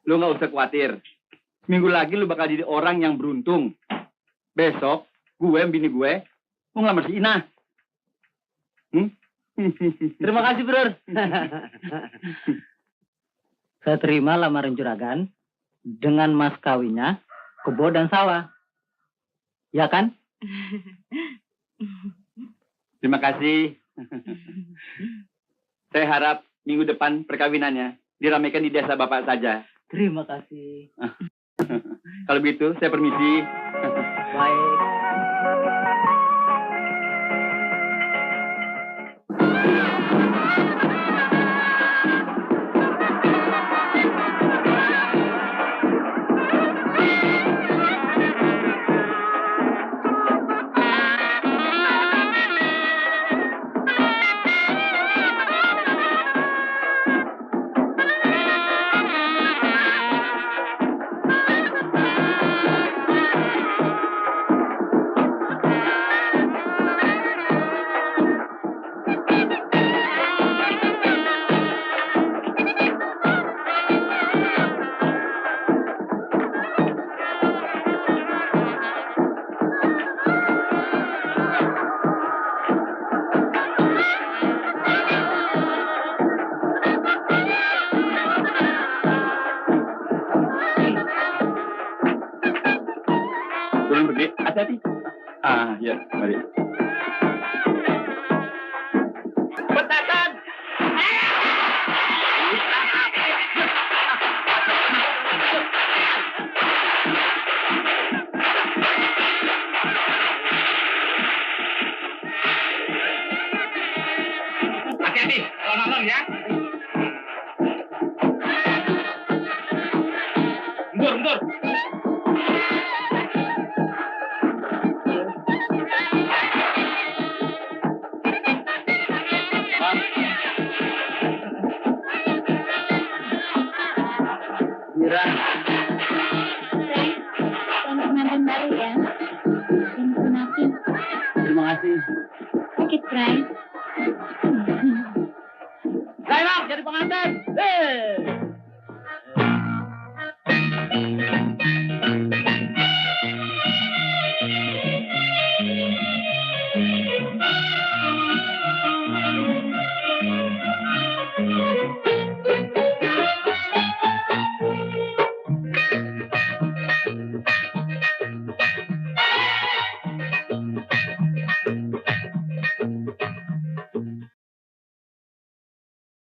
Lu nggak usah khawatir. Minggu lagi lu bakal jadi orang yang beruntung. Besok, bini gue, mau ngelamar si Ina. Terima kasih, Bro. Saya terima lamaran juragan dengan mas kawinnya, kebo dan sawah. Ya kan? Terima kasih. Saya harap minggu depan perkawinannya diramaikan di desa Bapak saja. Terima kasih. Kalau begitu, saya permisi. Baik. Hati-hati. Ya, mari. Bentakan! Hati-hati, alon-alon ya. Mundur. Mira, Frank, dan pengantin baru ya. Dan Kunapi. terima kasih. Sakit, Frank. Saya bang, jadi pengantin.